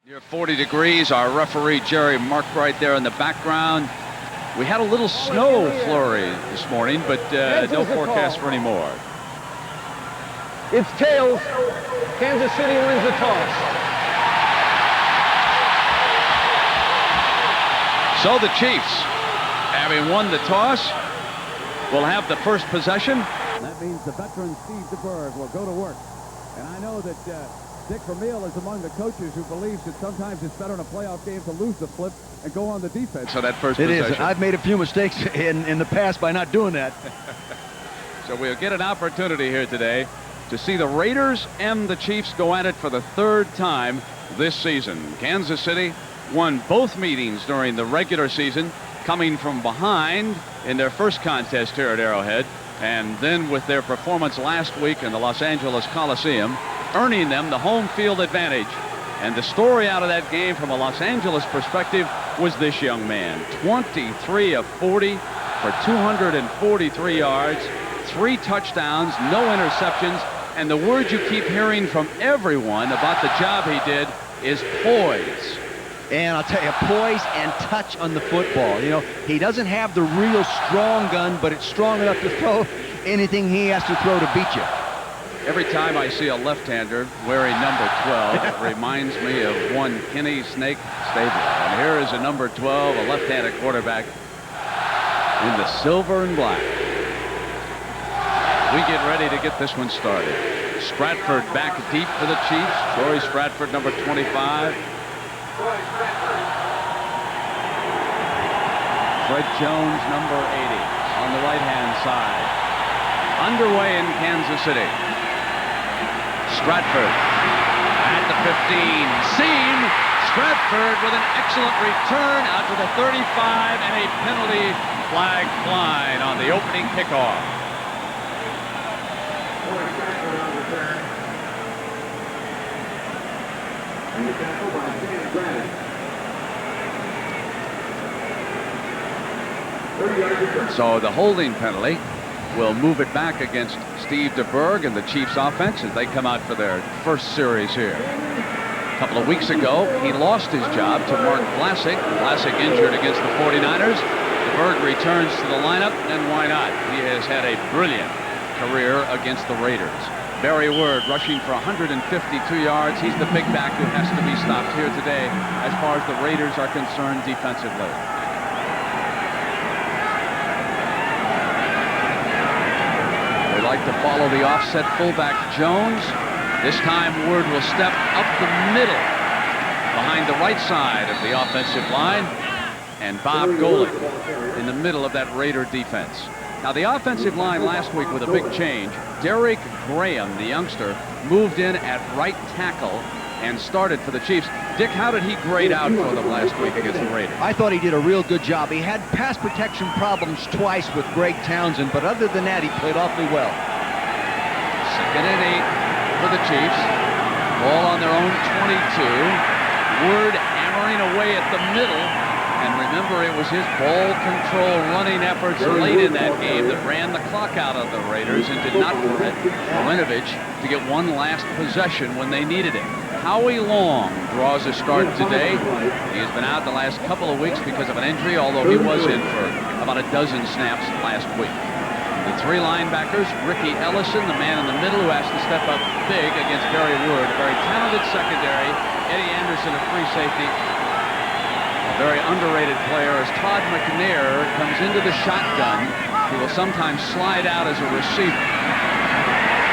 Near 40 degrees. Our referee, Jerry Mark, right there in the background. We had a little snow flurry this morning, but no forecast for any more. It's tails. Kansas City wins the toss. So the Chiefs, having won the toss, will have the first possession. That means the veteran Steve DeBerg will go to work. And I know that Dick Vermeil is among the coaches who believes that sometimes it's better in a playoff game to lose the flip and go on the defense. So that first possession. It is. I've made a few mistakes in the past by not doing that. So we'll get an opportunity here today to see the Raiders and the Chiefs go at it for the third time this season. Kansas City won both meetings during the regular season, coming from behind in their first contest here at Arrowhead, and then with their performance last week in the Los Angeles Coliseum, earning them the home field advantage. And the story out of that game from a Los Angeles perspective was this young man. 23 of 40 for 243 yards, 3 touchdowns, no interceptions, and the word you keep hearing from everyone about the job he did is poise. And I'll tell you, poise and touch on the football. You know, he doesn't have the real strong gun, but it's strong enough to throw anything he has to throw to beat you. Every time I see a left-hander wearing number 12, it reminds me of one Kenny Snake Stabler. And here is a number 12, a left-handed quarterback in the silver and black. We get ready to get this one started. Stratford back deep for the Chiefs. Torrey Stratford, number 25. Fred Jones, number 80, on the right-hand side. Underway in Kansas City. Stratford at the 15. Seam. Stratford with an excellent return out to the 35 and a penalty flag flying on the opening kickoff. So the holding penalty will move it back against Steve DeBerg and the Chiefs offense as they come out for their first series here. A couple of weeks ago, he lost his job to Mark Vlasic. Vlasic injured against the 49ers. DeBerg returns to the lineup, and why not? He has had a brilliant career against the Raiders. Barry Word rushing for 152 yards. He's the big back who has to be stopped here today as far as the Raiders are concerned defensively. Like to follow the offset fullback Jones. This time Word will step up the middle behind the right side of the offensive line, and Bob Golick in the middle of that Raider defense. Now the offensive line last week with a big change. Derek Graham, the youngster, moved in at right tackle and started for the Chiefs. Dick, how did he grade out for them last week against the Raiders? I thought he did a real good job. He had pass protection problems twice with Greg Townsend, but other than that, he played awfully well. 2nd and 8 for the Chiefs. Ball on their own 22. Word hammering away at the middle. And remember, it was his ball control running efforts late in that game that ran the clock out of the Raiders and did not permit Marinovich to get one last possession when they needed it. Howie Long draws a start today. He has been out the last couple of weeks because of an injury, although he was in for about a dozen snaps last week. The 3 linebackers, Ricky Ellison, the man in the middle who has to step up big against Barry Word. A very talented secondary. Eddie Anderson, a free safety. A very underrated player as Todd McNair comes into the shotgun. He will sometimes slide out as a receiver.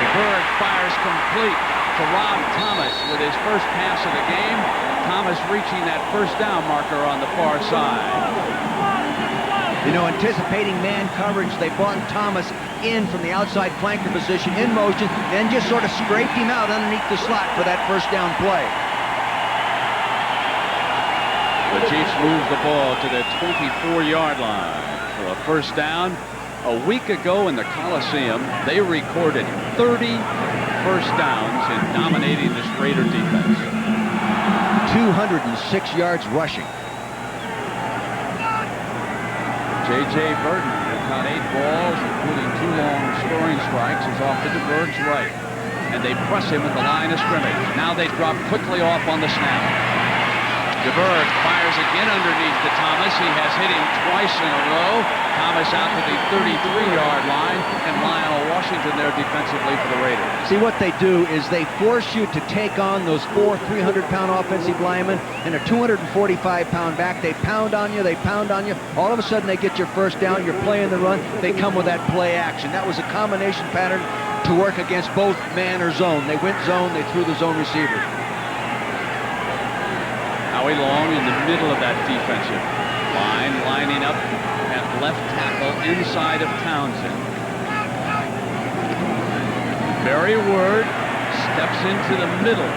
DeBerg fires complete to Rob Thomas with his first pass of the game. Thomas reaching that first down marker on the far side. You know, anticipating man coverage, they brought Thomas in from the outside flanker position in motion, then just sort of scraped him out underneath the slot for that first down play. The Chiefs move the ball to the 24-yard line for a first down. A week ago in the Coliseum, they recorded 30 first downs in dominating this Raider defense. 206 yards rushing. J.J. Burton, who caught 8 balls, including 2 long scoring strikes, is off to DeBerg's right. And they press him at the line of scrimmage. Now they drop quickly off on the snap. DeBerg fires again underneath to Thomas. He has hit him twice in a row. Thomas out to the 33-yard line, and Lionel Washington there defensively for the Raiders. See, what they do is they force you to take on those 4 300-pound offensive linemen and a 245-pound back. They pound on you, they pound on you. All of a sudden, they get your first down. You're playing the run. They come with that play action. That was a combination pattern to work against both man or zone. They went zone. They threw the zone receiver. Howie Long in the middle of that defensive line, lining up at left tackle inside of Townsend. Barry Word steps into the middle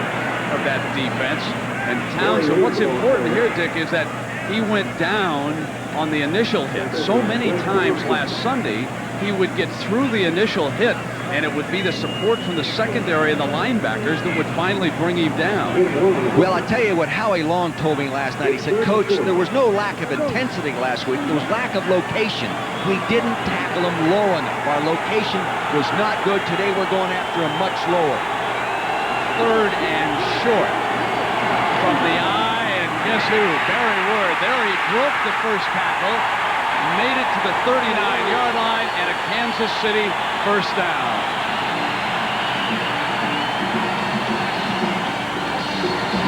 of that defense. And Townsend, what's important here, Dick, is that he went down on the initial hit. So many times last Sunday, he would get through the initial hit, and it would be the support from the secondary and the linebackers that would finally bring him down. Well, I tell you what Howie Long told me last night. He said, Coach, there was no lack of intensity last week. There was lack of location. We didn't tackle him low enough. Our location was not good. Today we're going after him much lower. 3rd and short from the eye, and guess who? Barry Word. There he broke the first tackle, made it to the 39-yard line, and a Kansas City first down.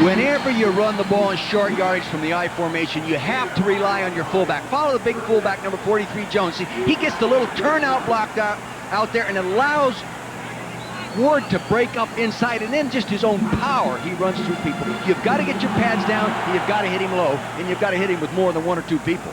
Whenever you run the ball in short yardage from the I formation, you have to rely on your fullback. Follow the big fullback, number 43, Jones. See, he gets the little turnout block out there, and it allows Ward to break up inside, and then just his own power, he runs through people. You've got to get your pads down, and you've got to hit him low, and you've got to hit him with more than 1 or 2 people.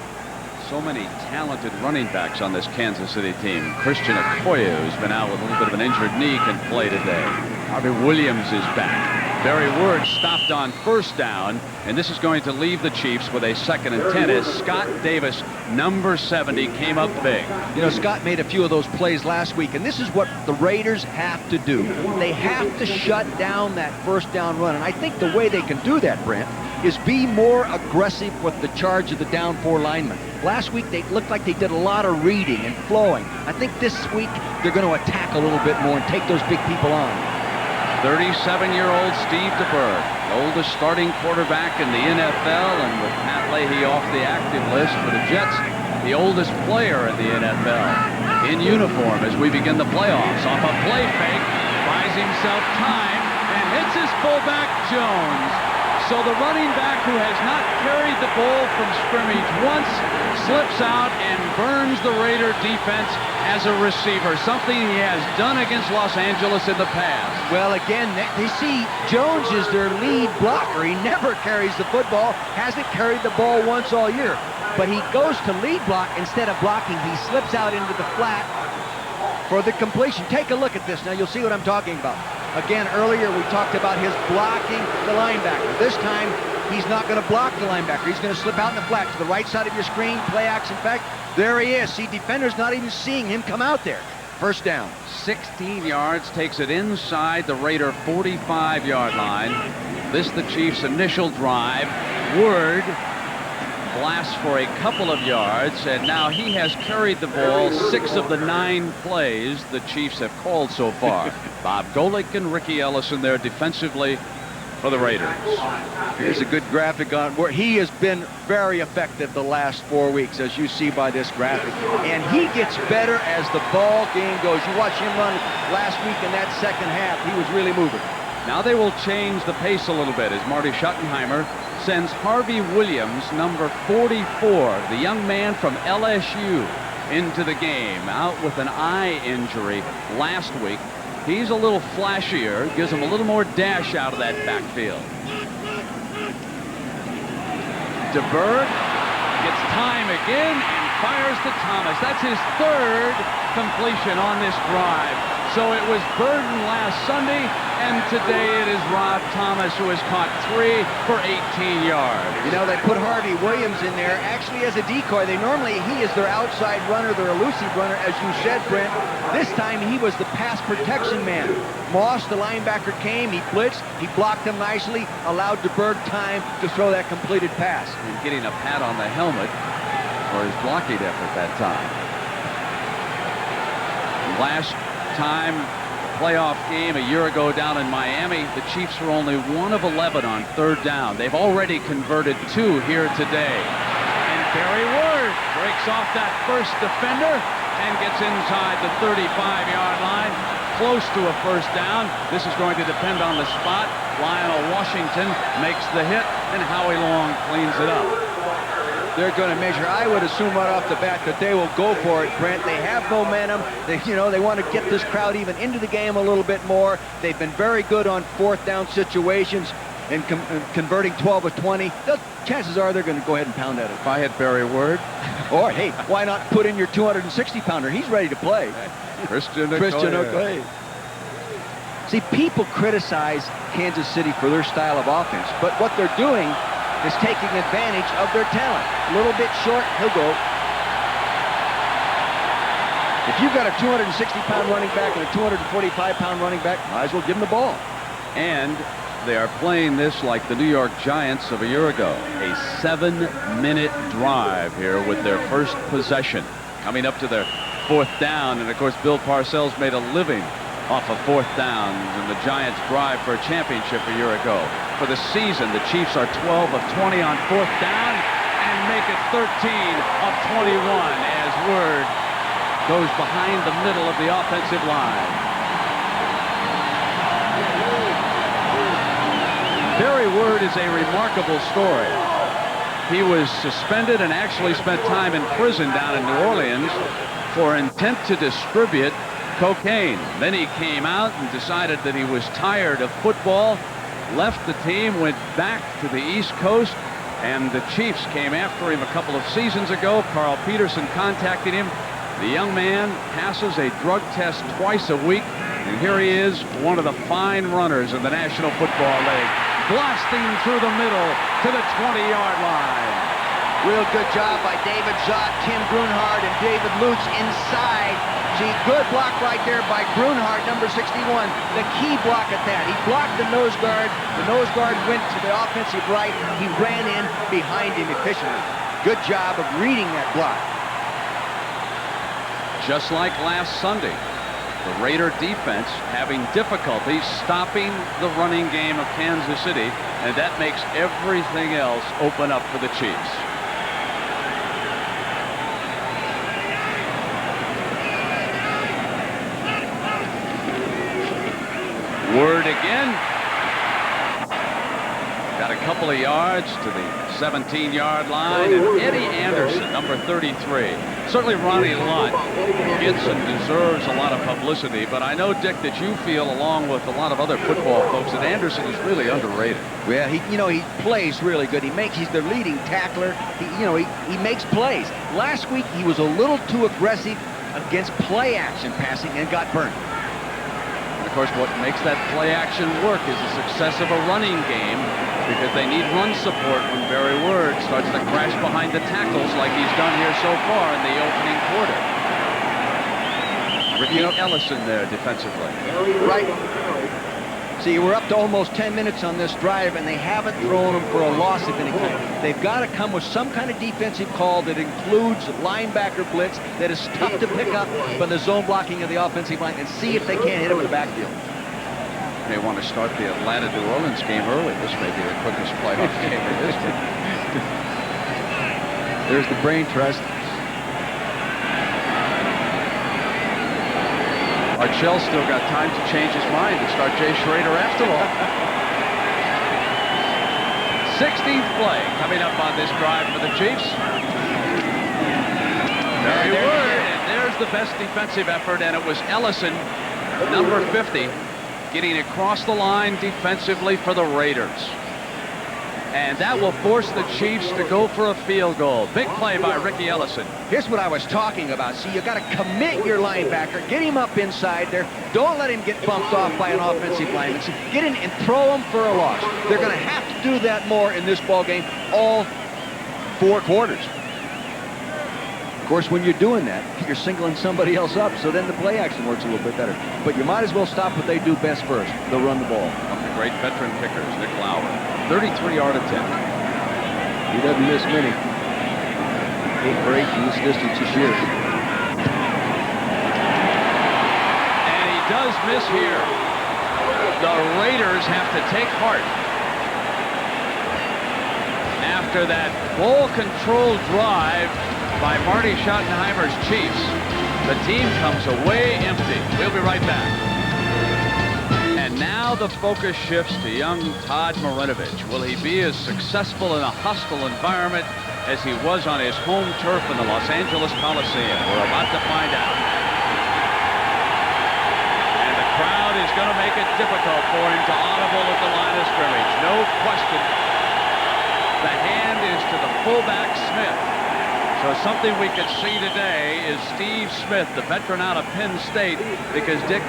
So many talented running backs on this Kansas City team. Christian Okoye, who's been out with a little bit of an injured knee, can play today. Harvey Williams is back. Barry Word stopped on first down, and this is going to leave the Chiefs with a 2nd and 10 as Scott Davis, number 70, came up big. You know, Scott made a few of those plays last week, and this is what the Raiders have to do. They have to shut down that first down run, and I think the way they can do that, Brent, is be more aggressive with the charge of the down 4 linemen. Last week, they looked like they did a lot of reading and flowing. I think this week, they're going to attack a little bit more and take those big people on. 37-year-old Steve DeBerg, oldest starting quarterback in the NFL, and with Pat Leahy off the active list for the Jets, the oldest player in the NFL. In uniform as we begin the playoffs. Off a play fake, buys himself time, and hits his fullback, Jones. So the running back, who has not carried the ball from scrimmage once, slips out and burns the Raider defense as a receiver, something he has done against Los Angeles in the past. Well, again, they see Jones is their lead blocker. He never carries the football, hasn't carried the ball once all year. But he goes to lead block instead of blocking. He slips out into the flat for the completion. Take a look at this. Now, you'll see what I'm talking about. Again, earlier we talked about his blocking the linebacker. This time, he's not going to block the linebacker. He's going to slip out in the flat to the right side of your screen, play action. In fact, there he is. See, defender's not even seeing him come out there. First down. 16 yards, takes it inside the Raider 45-yard line. This the Chiefs' initial drive. Word blasts for a couple of yards, and now he has carried the ball 6 of the 9 plays the Chiefs have called so far. Bob Golick and Ricky Ellison there defensively for the Raiders. Here's a good graphic on where he has been very effective the last 4 weeks, as you see by this graphic. And he gets better as the ball game goes. You watch him run last week in that second half. He was really moving. Now they will change the pace a little bit as Marty Schottenheimer sends Harvey Williams, number 44, the young man from LSU, into the game, out with an eye injury last week. He's a little flashier, gives him a little more dash out of that backfield. DeBerg gets time again and fires to Thomas. That's his 3rd completion on this drive. So it was Burden last Sunday, and today it is Rob Thomas, who has caught 3 for 18 yards. You know, they put Harvey Williams in there actually as a decoy. He is their outside runner, their elusive runner, as you said, Brent. This time he was the pass protection man. Moss, the linebacker, came, he blitzed, he blocked him nicely, allowed DeBerg time to throw that completed pass. And getting a pat on the helmet for his blocking effort that time. Last time playoff game a year ago down in Miami. The Chiefs were only 1 of 11 on 3rd down. They've already converted 2 here today. And Barry Ward breaks off that first defender and gets inside the 35-yard line, close to a 1st down. This is going to depend on the spot. Lionel Washington makes the hit, and Howie Long cleans it up. They're going to measure. I would assume right off the bat that they will go for it, Brent. They have momentum. They want to get this crowd even into the game a little bit more. They've been very good on 4th down situations and converting 12 of 20. Chances are they're going to go ahead and pound at it. If I had Barry Ward. Or, hey, why not put in your 260-pounder? He's ready to play. Christian Okoye. See, people criticize Kansas City for their style of offense, but what they're doing is taking advantage of their talent. A little bit short, he'll go. If you've got a 260-pound running back and a 245-pound running back, might as well give him the ball. And they are playing this like the New York Giants of a year ago. A 7-minute drive here with their first possession. Coming up to their 4th down, and of course Bill Parcells made a living off of 4th downs in the Giants' drive for a championship a year ago. For the season, the Chiefs are 12 of 20 on 4th down and make it 13 of 21 as Word goes behind the middle of the offensive line. Barry Word is a remarkable story. He was suspended and actually spent time in prison down in New Orleans for intent to distribute cocaine. Then he came out and decided that he was tired of football, left the team, went back to the East Coast, and the Chiefs came after him a couple of seasons ago. Carl Peterson contacted him. The young man passes a drug test twice a week, and here he is, one of the fine runners in the National Football League, blasting through the middle to the 20-yard line. Real good job by David Zott, Tim Grunhard, and David Lutz inside. See, good block right there by Grunhard, number 61. The key block at that. He blocked the nose guard. The nose guard went to the offensive right. He ran in behind him efficiently. Good job of reading that block. Just like last Sunday, the Raider defense having difficulty stopping the running game of Kansas City, and that makes everything else open up for the Chiefs. Word again. Got a couple of yards to the 17-yard line, and Eddie Anderson, number 33. Certainly Ronnie Lott gets and deserves a lot of publicity, but I know, Dick, that you feel, along with a lot of other football folks, that Anderson is really underrated. Well, he plays really good. He's their leading tackler. He makes plays. Last week he was a little too aggressive against play action passing and got burnt. Of course, what makes that play action work is the success of a running game, because they need run support when Barry Word starts to crash behind the tackles like he's done here so far in the opening quarter. Ricky Ellison there defensively. Right. See, we're up to almost 10 minutes on this drive, and they haven't thrown them for a loss of any kind. They've got to come with some kind of defensive call that includes linebacker blitz that is tough to pick up from the zone blocking of the offensive line, and see if they can't hit him in the backfield. They want to start the Atlanta-New Orleans game early. This may be the quickest playoff game in history. There's the brain trust. Archell's still got time to change his mind and start Jay Schrader after all. 16th play coming up on this drive for the Chiefs. Barry Word, and there's the best defensive effort, and it was Ellison, number 50, getting across the line defensively for the Raiders. And that will force the Chiefs to go for a field goal. Big play by Ricky Ellison. Here's what I was talking about. See, you got to commit your linebacker, get him up inside there. Don't let him get bumped off by an offensive lineman. See, get in and throw him for a loss. They're going to have to do that more in this ball game, all 4 quarters. Of course, when you're doing that, you're singling somebody else up, so then the play action works a little bit better. But you might as well stop what they do best first. They'll run the ball. Great veteran kickers, Nick Lauer. 33-yard attempt. He doesn't miss many. 8 for 8 from this distance this year. And he does throws miss here. The Raiders have to take heart. After that ball control drive by Marty Schottenheimer's Chiefs, the team comes away empty. We'll be right back. And now the focus shifts to young Todd Marinovich. Will he be as successful in a hostile environment as he was on his home turf in the Los Angeles Coliseum? We're about to find out. And the crowd is going to make it difficult for him to audible at the line of scrimmage. No question. The hand is to the fullback, Smith. So something we could see today is Steve Smith, the veteran out of Penn State, because, Dick,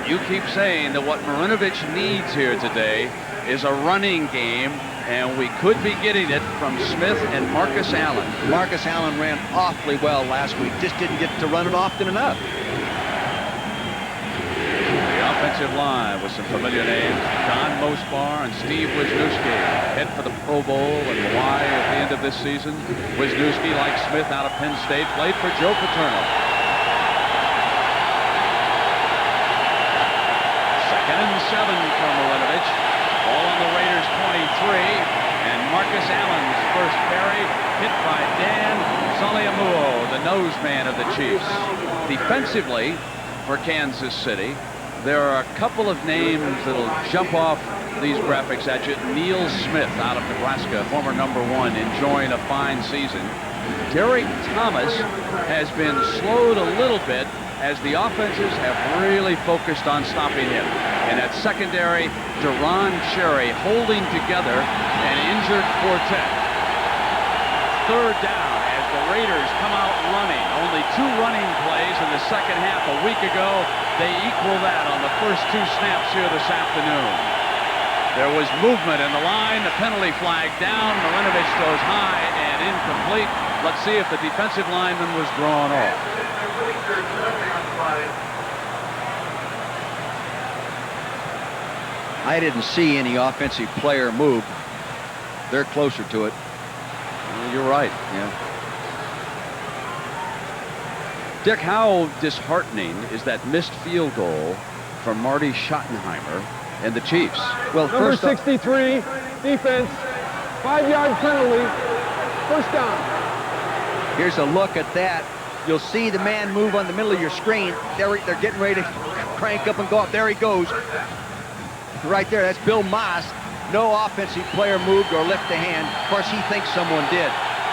you keep saying that what Marinovich needs here today is a running game, and we could be getting it from Smith and Marcus Allen. Marcus Allen ran awfully well last week, just didn't get to run it often enough. The offensive line with some familiar names, Don Mosbar and Steve Wisniewski, head for the Pro Bowl in Hawaii at the end of this season. Wisniewski, like Smith out of Penn State, played for Joe Paterno. Second and 7 for Marinovich. Ball on the Raiders 23, and Marcus Allen's first carry hit by Dan Saliamuo, the nose man of the Chiefs. Defensively for Kansas City, there are a couple of names that'll jump off these graphics at you. Neil Smith out of Nebraska, former #1, enjoying a fine season. Derek Thomas has been slowed a little bit as the offenses have really focused on stopping him. And at secondary, Deron Cherry holding together an injured quartet. Third down as the Raiders come out running. Only 2 running plays in the second half. A week ago, they equal that on the first 2 snaps here this afternoon. There was movement in the line. The penalty flag down. Marinovich throws high and incomplete. Let's see if the defensive lineman was drawn off. I didn't see any offensive player move. They're closer to it. Well, you're right. Yeah. Dick, how disheartening is that missed field goal for Marty Schottenheimer and the Chiefs? Well, Number first off, 63, defense, 5-yard penalty, first down. here's a look at that. You'll see the man move on the middle of your screen. They're getting ready to crank up and go up. There he goes. Right there, that's Bill Moss. No offensive player moved or lifted a hand. Of course, he thinks someone did.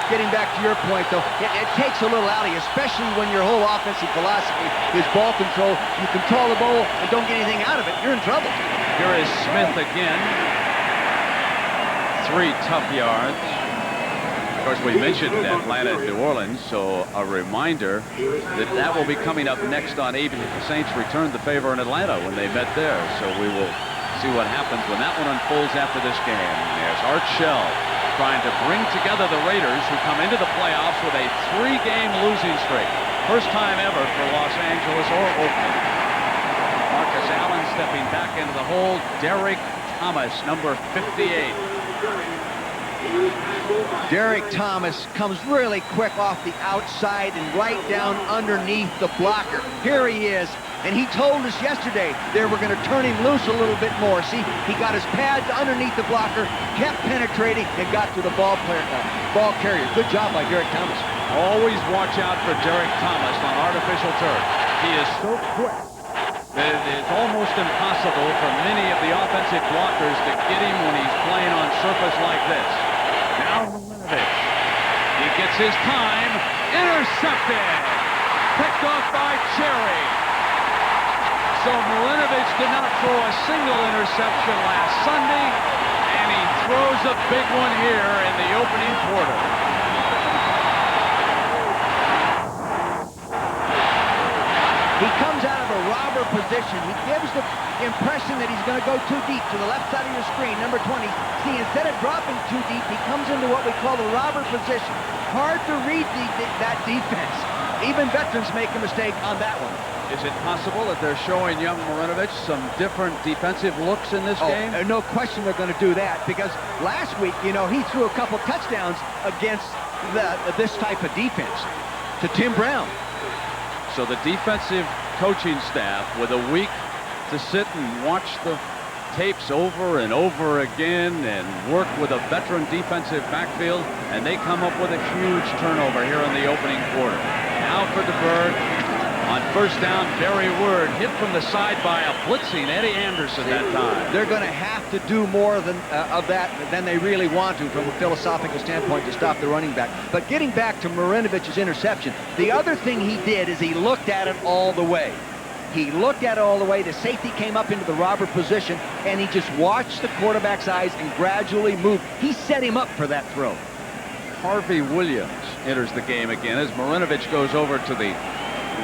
Getting back to your point, though, it takes a little out of you, especially when your whole offensive philosophy is ball control. You control the ball and don't get anything out of it, you're in trouble. Here is Smith again. 3 tough yards. Of course, we mentioned Atlanta and New Orleans, so a reminder that will be coming up next on ABC. The Saints returned the favor in Atlanta when they met there, so we will see what happens when that one unfolds after this game. There's Art Shell trying to bring together the Raiders, who come into the playoffs with a 3-game losing streak. First time ever for Los Angeles or Oakland. Marcus Allen stepping back into the hole. Derek Thomas, number 58. Derek Thomas comes really quick off the outside and right down underneath the blocker. Here he is. And he told us yesterday they were going to turn him loose a little bit more. See, he got his pads underneath the blocker, kept penetrating, and got to the ball carrier. Good job by Derek Thomas. Always watch out for Derek Thomas on artificial turf. He is so quick that it is almost impossible for many of the offensive blockers to get him when he's playing on surface like this. Now Marinovich. He gets his time. Intercepted. Picked off by Cherry. So Marinovich did not throw a single interception last Sunday, and he throws a big one here in the opening quarter. He comes out of a robber position. He gives the impression that he's going to go too deep to the left side of your screen, number 20. See, instead of dropping too deep, he comes into what we call the robber position. Hard to read that defense. Even veterans make a mistake on that one. Is it possible that they're showing young Marinovich some different defensive looks in this game? No question they're going to do that, because last week, you know, he threw a couple touchdowns against this type of defense to Tim Brown. So the defensive coaching staff, with a week to sit and watch the tapes over and over again and work with a veteran defensive backfield, and they come up with a huge turnover here in the opening quarter. Now for DeBerg. On first down, Barry Word hit from the side by a blitzing Eddie Anderson that time. They're going to have to do more of that than they really want to from a philosophical standpoint to stop the running back. But getting back to Marinovic's interception, the other thing he did is he looked at it all the way. He looked at it all the way. The safety came up into the robber position, and he just watched the quarterback's eyes and gradually moved. He set him up for that throw. Harvey Williams enters the game again as Marinovich goes over to the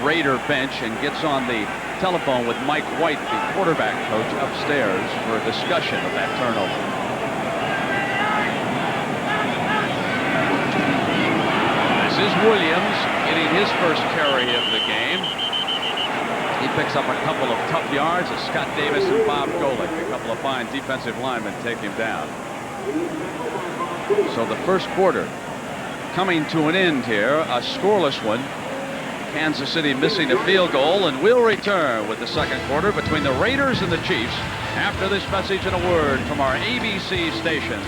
Raider bench and gets on the telephone with Mike White, the quarterback coach, upstairs for a discussion of that turnover. This is Williams getting his first carry of the game. He picks up a couple of tough yards as Scott Davis and Bob Golick, a couple of fine defensive linemen, take him down. So the first quarter coming to an end here, a scoreless one. Kansas City missing a field goal, and we'll return with the second quarter between the Raiders and the Chiefs after this message and a word from our ABC station.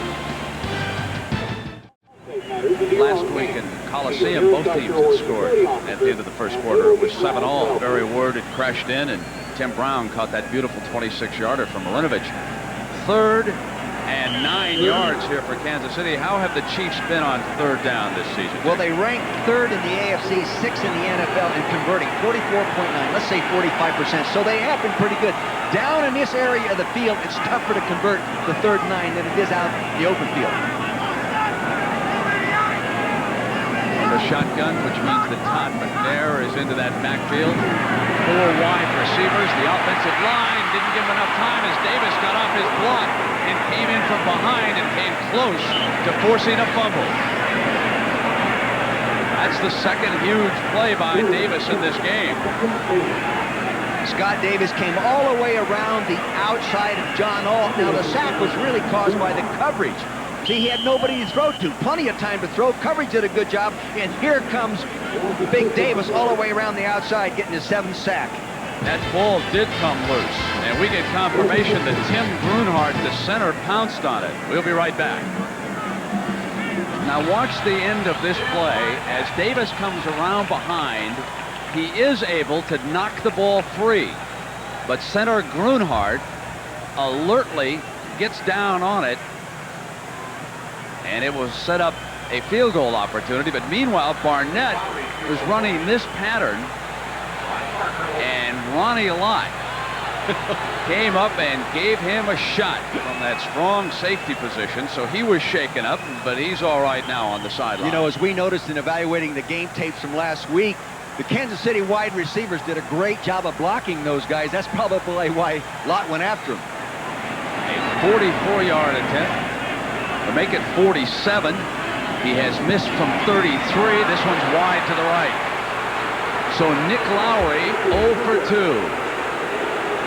Last week in Coliseum, both teams had scored at the end of the first quarter. It was 7-all. Barry Word had crashed in, and Tim Brown caught that beautiful 26-yarder from Marinovich. 3rd and 9 yards here for Kansas City. How have the Chiefs been on third down this season? Well, they ranked 3rd in the AFC, 6th in the NFL in converting, 44.9, let's say 45%. So they have been pretty good. Down in this area of the field, it's tougher to convert the 3rd and 9 than it is out in the open field. The shotgun, which means that Todd McNair is into that backfield. 4 wide receivers. The offensive line didn't give him enough time as Davis got off his block and came in from behind and came close to forcing a fumble. That's the second huge play by Davis in this game. Scott Davis came all the way around the outside of John Alt. Now the sack was really caused by the coverage. See, he had nobody to throw to. Plenty of time to throw. Coverage did a good job. And here comes Big Davis all the way around the outside, getting his 7th sack. That ball did come loose. And we get confirmation that Tim Grunhardt, the center, pounced on it. We'll be right back. Now watch the end of this play. As Davis comes around behind, he is able to knock the ball free. But center Grunhardt alertly gets down on it, and it will set up a field goal opportunity. But meanwhile, Barnett was running this pattern, and Ronnie Lott came up and gave him a shot from that strong safety position. So he was shaken up, but he's all right now on the sideline. You know, as we noticed in evaluating the game tapes from last week, the Kansas City wide receivers did a great job of blocking those guys. That's probably why Lott went after him. A 44-yard attempt to make it 47. He has missed from 33. This one's wide to the right. So Nick Lowry 0 for 2.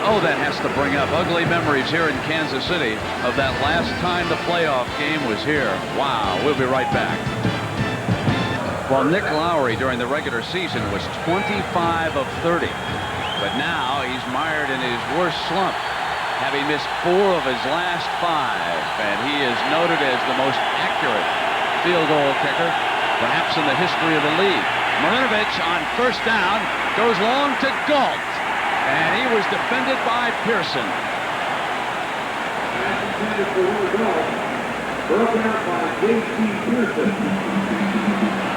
Oh, that has to bring up ugly memories here in Kansas City of that last time the playoff game was here. Wow, we'll be right back. Well, Nick Lowry during the regular season was 25 of 30. But now he's mired in his worst slump, having missed 4 of his last 5. And he is noted as the most accurate field goal kicker, perhaps in the history of the league. Marinovich on first down goes long to Galt, and he was defended by Pearson.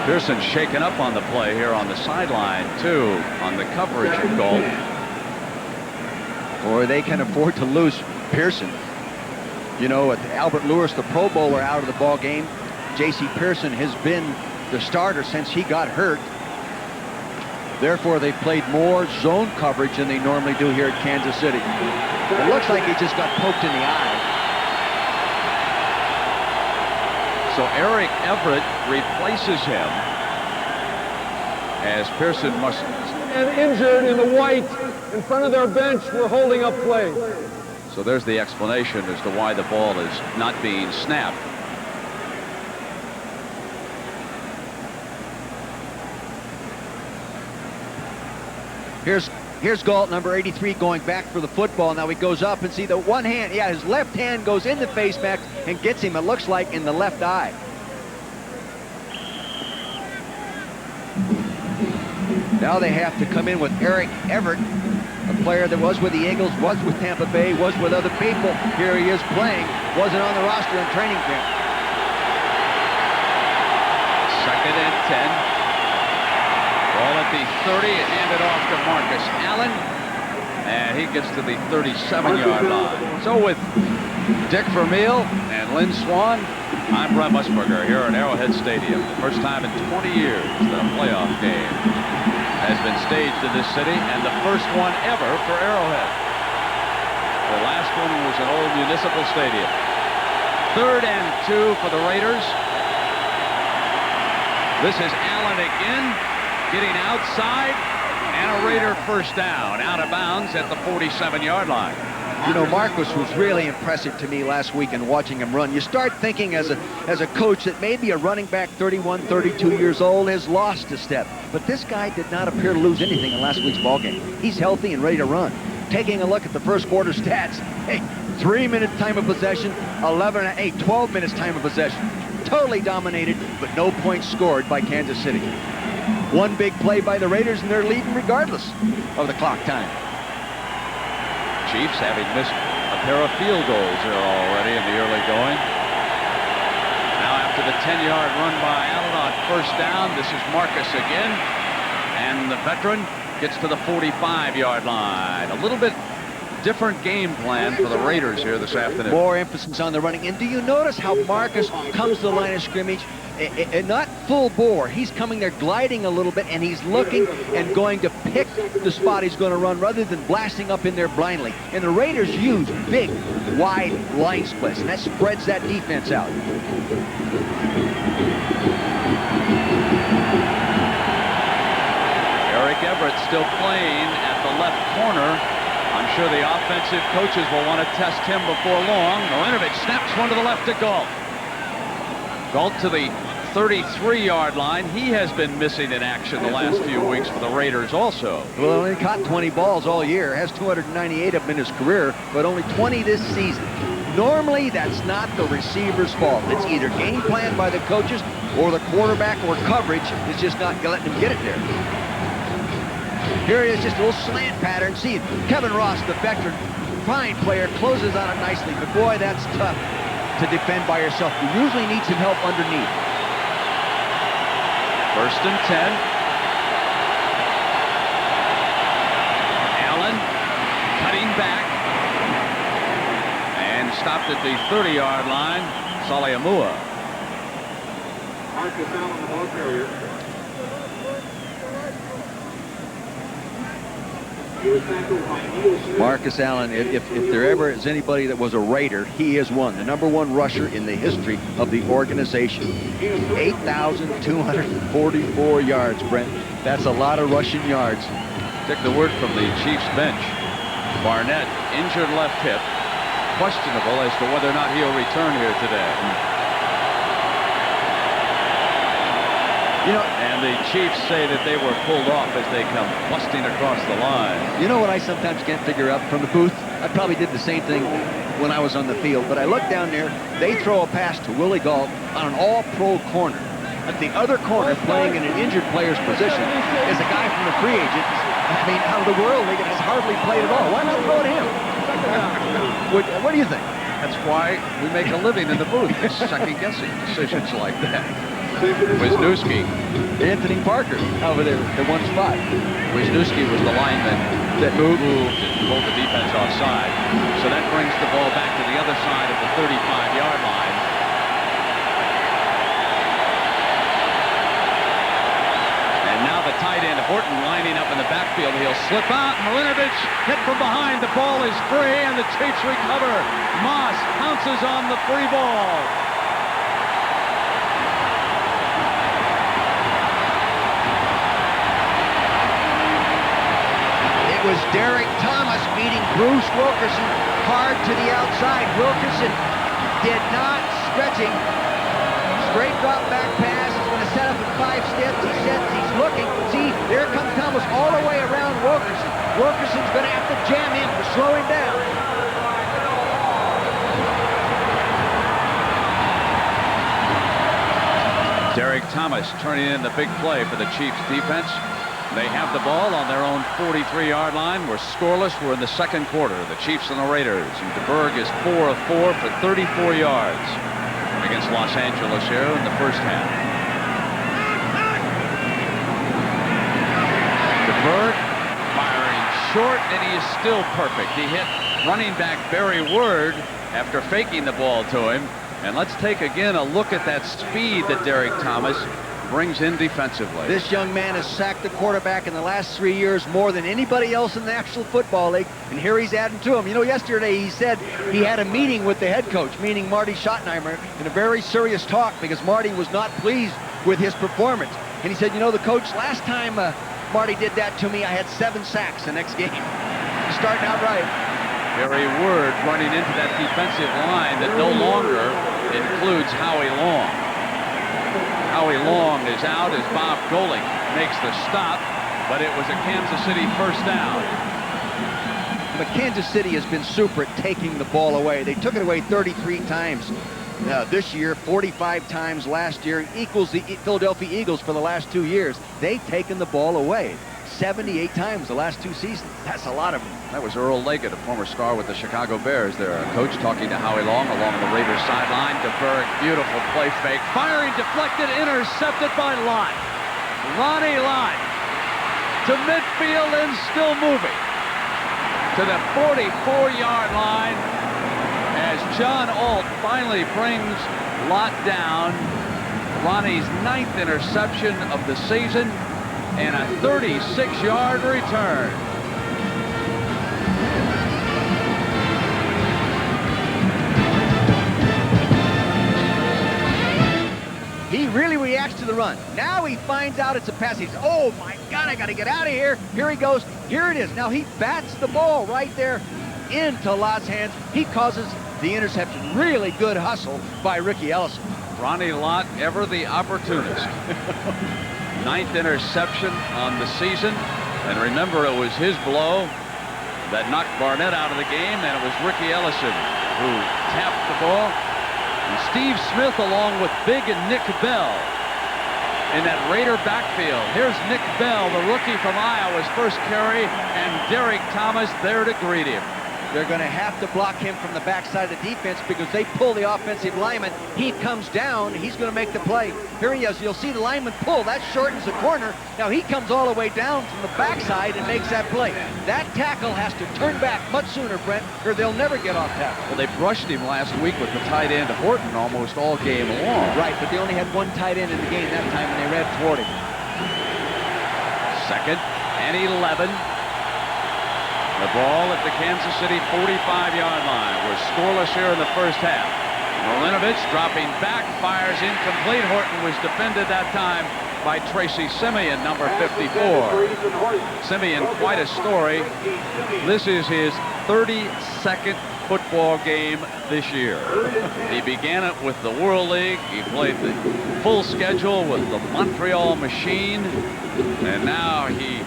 Pearson shaken up on the play here on the sideline too, on the coverage of Galt. Or they can afford to lose Pearson. You know, with Albert Lewis, the Pro Bowler, out of the ball game, J.C. Pearson has been the starter since he got hurt. Therefore, they've played more zone coverage than they normally do here at Kansas City. It looks like he just got poked in the eye. So Eric Everett replaces him as Pearson must. And injured in the white in front of their bench were holding up play. So there's the explanation as to why the ball is not being snapped. Here's Here's Galt, number 83, going back for the football. Now he goes up and see the one hand. Yeah, his left hand goes in the face mask and gets him, it looks like, in the left eye. Now they have to come in with Eric Everett, a player that was with the Eagles, was with Tampa Bay, was with other people. Here he is playing, wasn't on the roster in training camp. 2nd and 10. Ball at the 30, and handed off to Marcus Allen, and he gets to the 37-yard line. So with Dick Vermeil and Lynn Swan, I'm Brent Musburger here at Arrowhead Stadium. First time in 20 years that a playoff game has been staged in this city, and the first one ever for Arrowhead. The last one was an old municipal stadium. 3rd and 2 for the Raiders. This is Allen again, getting outside, and a Raider first down, out of bounds at the 47-yard line. You know, Marcus was really impressive to me last week in watching him run. You start thinking as a coach that maybe a running back 31, 32 years old has lost a step. But this guy did not appear to lose anything in last week's ballgame. He's healthy and ready to run. Taking a look at the first quarter stats, hey, 3 minutes time of possession, 12 minutes time of possession. Totally dominated, but no points scored by Kansas City. One big play by the Raiders, and they're leading regardless of the clock time. Chiefs having missed a pair of field goals there already in the early going. Now after the 10-yard run by Allen on first down, this is Marcus again, and the veteran gets to the 45-yard line. A little bit different game plan for the Raiders here this afternoon. More emphasis on the running. And do you notice how Marcus comes to the line of scrimmage? Not full bore. He's coming there gliding a little bit, and he's looking and going to pick the spot he's going to run rather than blasting up in there blindly. And the Raiders use big, wide line splits, and that spreads that defense out. Eric Everett still playing at the left corner. I'm sure the offensive coaches will want to test him before long. Marinovich snaps one to the left to Galt. Galt to the 33-yard line. He has been missing in action the last few weeks for the Raiders also. Well, only caught 20 balls all year. Has 298 of them in his career, but only 20 this season. Normally, that's not the receiver's fault. It's either game planned by the coaches or the quarterback or coverage is just not letting him get it there. Here he is, just a little slant pattern. See, Kevin Ross, the veteran, fine player, closes on it nicely, but boy, that's tough to defend by yourself. You usually need some help underneath. 1st and 10. Allen cutting back and stopped at the 30-yard line. Saliamua. Marcus Allen, the ball carrier. Marcus Allen, if there ever is anybody that was a Raider, he is one. The #1 rusher in the history of the organization. 8,244 yards, Brent. That's a lot of rushing yards. Take the word from the Chiefs bench. Barnett, injured left hip. Questionable as to whether or not he'll return here today. You know, and the Chiefs say that they were pulled off as they come busting across the line. You know what I sometimes can't figure out from the booth? I probably did the same thing when I was on the field, but I look down there, they throw a pass to Willie Galt on an all-pro corner. At the other corner, playing in an injured player's position, is a guy from the free agent. I mean, out of the World League and has hardly played at all. Why not throw to him? What do you think? That's why we make a living in the booth, second-guessing decisions like that. Wisniewski. Anthony Parker over there at one spot. Wisniewski was the lineman that moved and pulled the defense offside. So that brings the ball back to the other side of the 35-yard line. And now the tight end, Horton, lining up in the backfield. He'll slip out. Marinovich hit from behind. The ball is free, and the Chiefs recover. Moss pounces on the free ball. Was Derek Thomas beating Bruce Wilkerson hard to the outside. Wilkerson did not stretch Great drop back pass. He's going to set up in 5 steps. He sets, he's looking. See, there comes Thomas all the way around Wilkerson. Wilkerson's going to have to jam in to slow him down. Derek Thomas turning in the big play for the Chiefs defense. They have the ball on their own 43-yard line. We're scoreless. We're in the second quarter. The Chiefs and the Raiders. And DeBerg is 4 of 4 for 34 yards against Los Angeles here in the first half. DeBerg firing short, and he is still perfect. He hit running back Barry Word after faking the ball to him. And let's take again a look at that speed that Derek Thomas brings in defensively. This young man has sacked the quarterback in the last 3 years more than anybody else in the National Football League, and here he's adding to him. You know, yesterday he said he had a meeting with the head coach, meaning Marty Schottenheimer, in a very serious talk because Marty was not pleased with his performance. And he said, you know, the coach, last time Marty did that to me, I had 7 sacks the next game. He's starting out right. Barry Word running into that defensive line that no longer includes Howie Long. Howie Long is out as Bob Golick makes the stop, but it was a Kansas City first down. But Kansas City has been super at taking the ball away. They took it away 33 times this year, 45 times last year, equals the Philadelphia Eagles for the last 2 years. They've taken the ball away 78 times the last 2 seasons. That's a lot of them. That was Earl Leggett, a former star with the Chicago Bears. Their coach talking to Howie Long along the Raiders sideline. DeBerg, beautiful play fake. Firing, deflected, intercepted by Lott. Ronnie Lott to midfield and still moving to the 44-yard line as John Alt finally brings Lott down. Ronnie's 9th interception of the season and a 36-yard return. He really reacts to the run. Now he finds out it's a pass. He's, oh my God, I got to get out of here. Here he goes. Here it is. Now he bats the ball right there into Lott's hands. He causes the interception. Really good hustle by Ricky Ellison. Ronnie Lott, ever the opportunist. 9th interception on the season. And remember, it was his blow that knocked Barnett out of the game, and it was Ricky Ellison who tapped the ball. And Steve Smith along with Big and Nick Bell in that Raider backfield. Here's Nick Bell, the rookie from Iowa's first carry, and Derek Thomas there to greet him. They're going to have to block him from the backside of the defense because they pull the offensive lineman. He comes down. He's going to make the play. Here he is. You'll see the lineman pull. That shortens the corner. Now he comes all the way down from the backside and makes that play. That tackle has to turn back much sooner, Brent, or they'll never get off tackle. Well, they brushed him last week with the tight end Horton almost all game long. Right, but they only had 1 tight end in the game that time, and they ran toward him. 2nd and 11. The ball at the Kansas City 45-yard line. We're scoreless here in the first half. Marinovich dropping back, fires incomplete. Horton was defended that time by Tracy Simeon, number 54. Simeon, quite a story. This is his 32nd football game this year. He began it with the World League. He played the full schedule with the Montreal Machine. And now he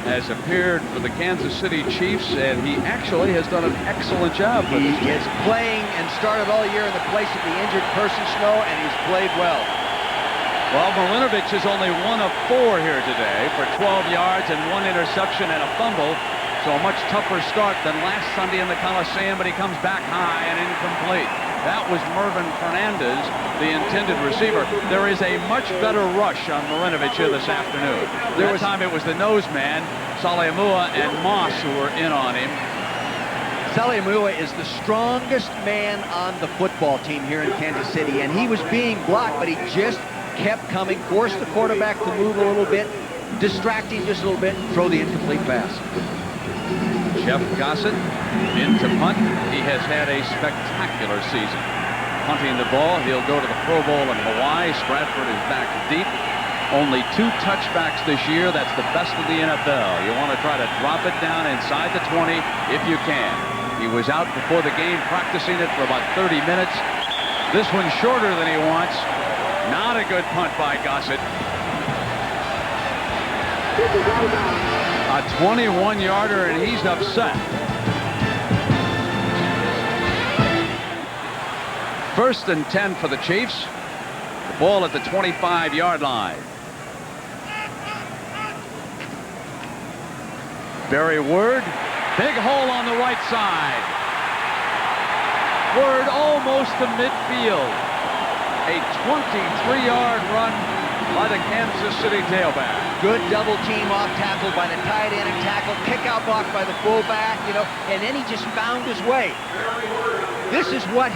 has appeared for the Kansas City Chiefs, and he actually has done an excellent job. He is playing and started all year in the place of the injured person, Snow, and he's played well. Well, Marinovich is only 1 of 4 here today for 12 yards and 1 interception and a fumble. So a much tougher start than last Sunday in the Coliseum, but he comes back high and incomplete. That was Mervin Fernandez, the intended receiver. There is a much better rush on Marinovich here this afternoon. This time it was the nose man, Saleamua and Moss, who were in on him. Saleamua is the strongest man on the football team here in Kansas City, and he was being blocked, but he just kept coming, forced the quarterback to move a little bit, distract him just a little bit, and throw the incomplete pass. Jeff Gossett into punt. He has had a spectacular season. Punting the ball, he'll go to the Pro Bowl in Hawaii. Stratford is back deep. Only 2 touchbacks this year. That's the best of the NFL. You want to try to drop it down inside the 20 if you can. He was out before the game practicing it for about 30 minutes. This one's shorter than he wants. Not a good punt by Gossett. A 21-yarder, and he's upset. First and 10 for the Chiefs. The ball at the 25-yard line. Barry Word, big hole on the right side. Word almost to midfield. A 23-yard run by the Kansas City tailback. Good double team off tackle by the tight end and tackle, kick out block by the fullback, you know, and then he just found his way. This is what,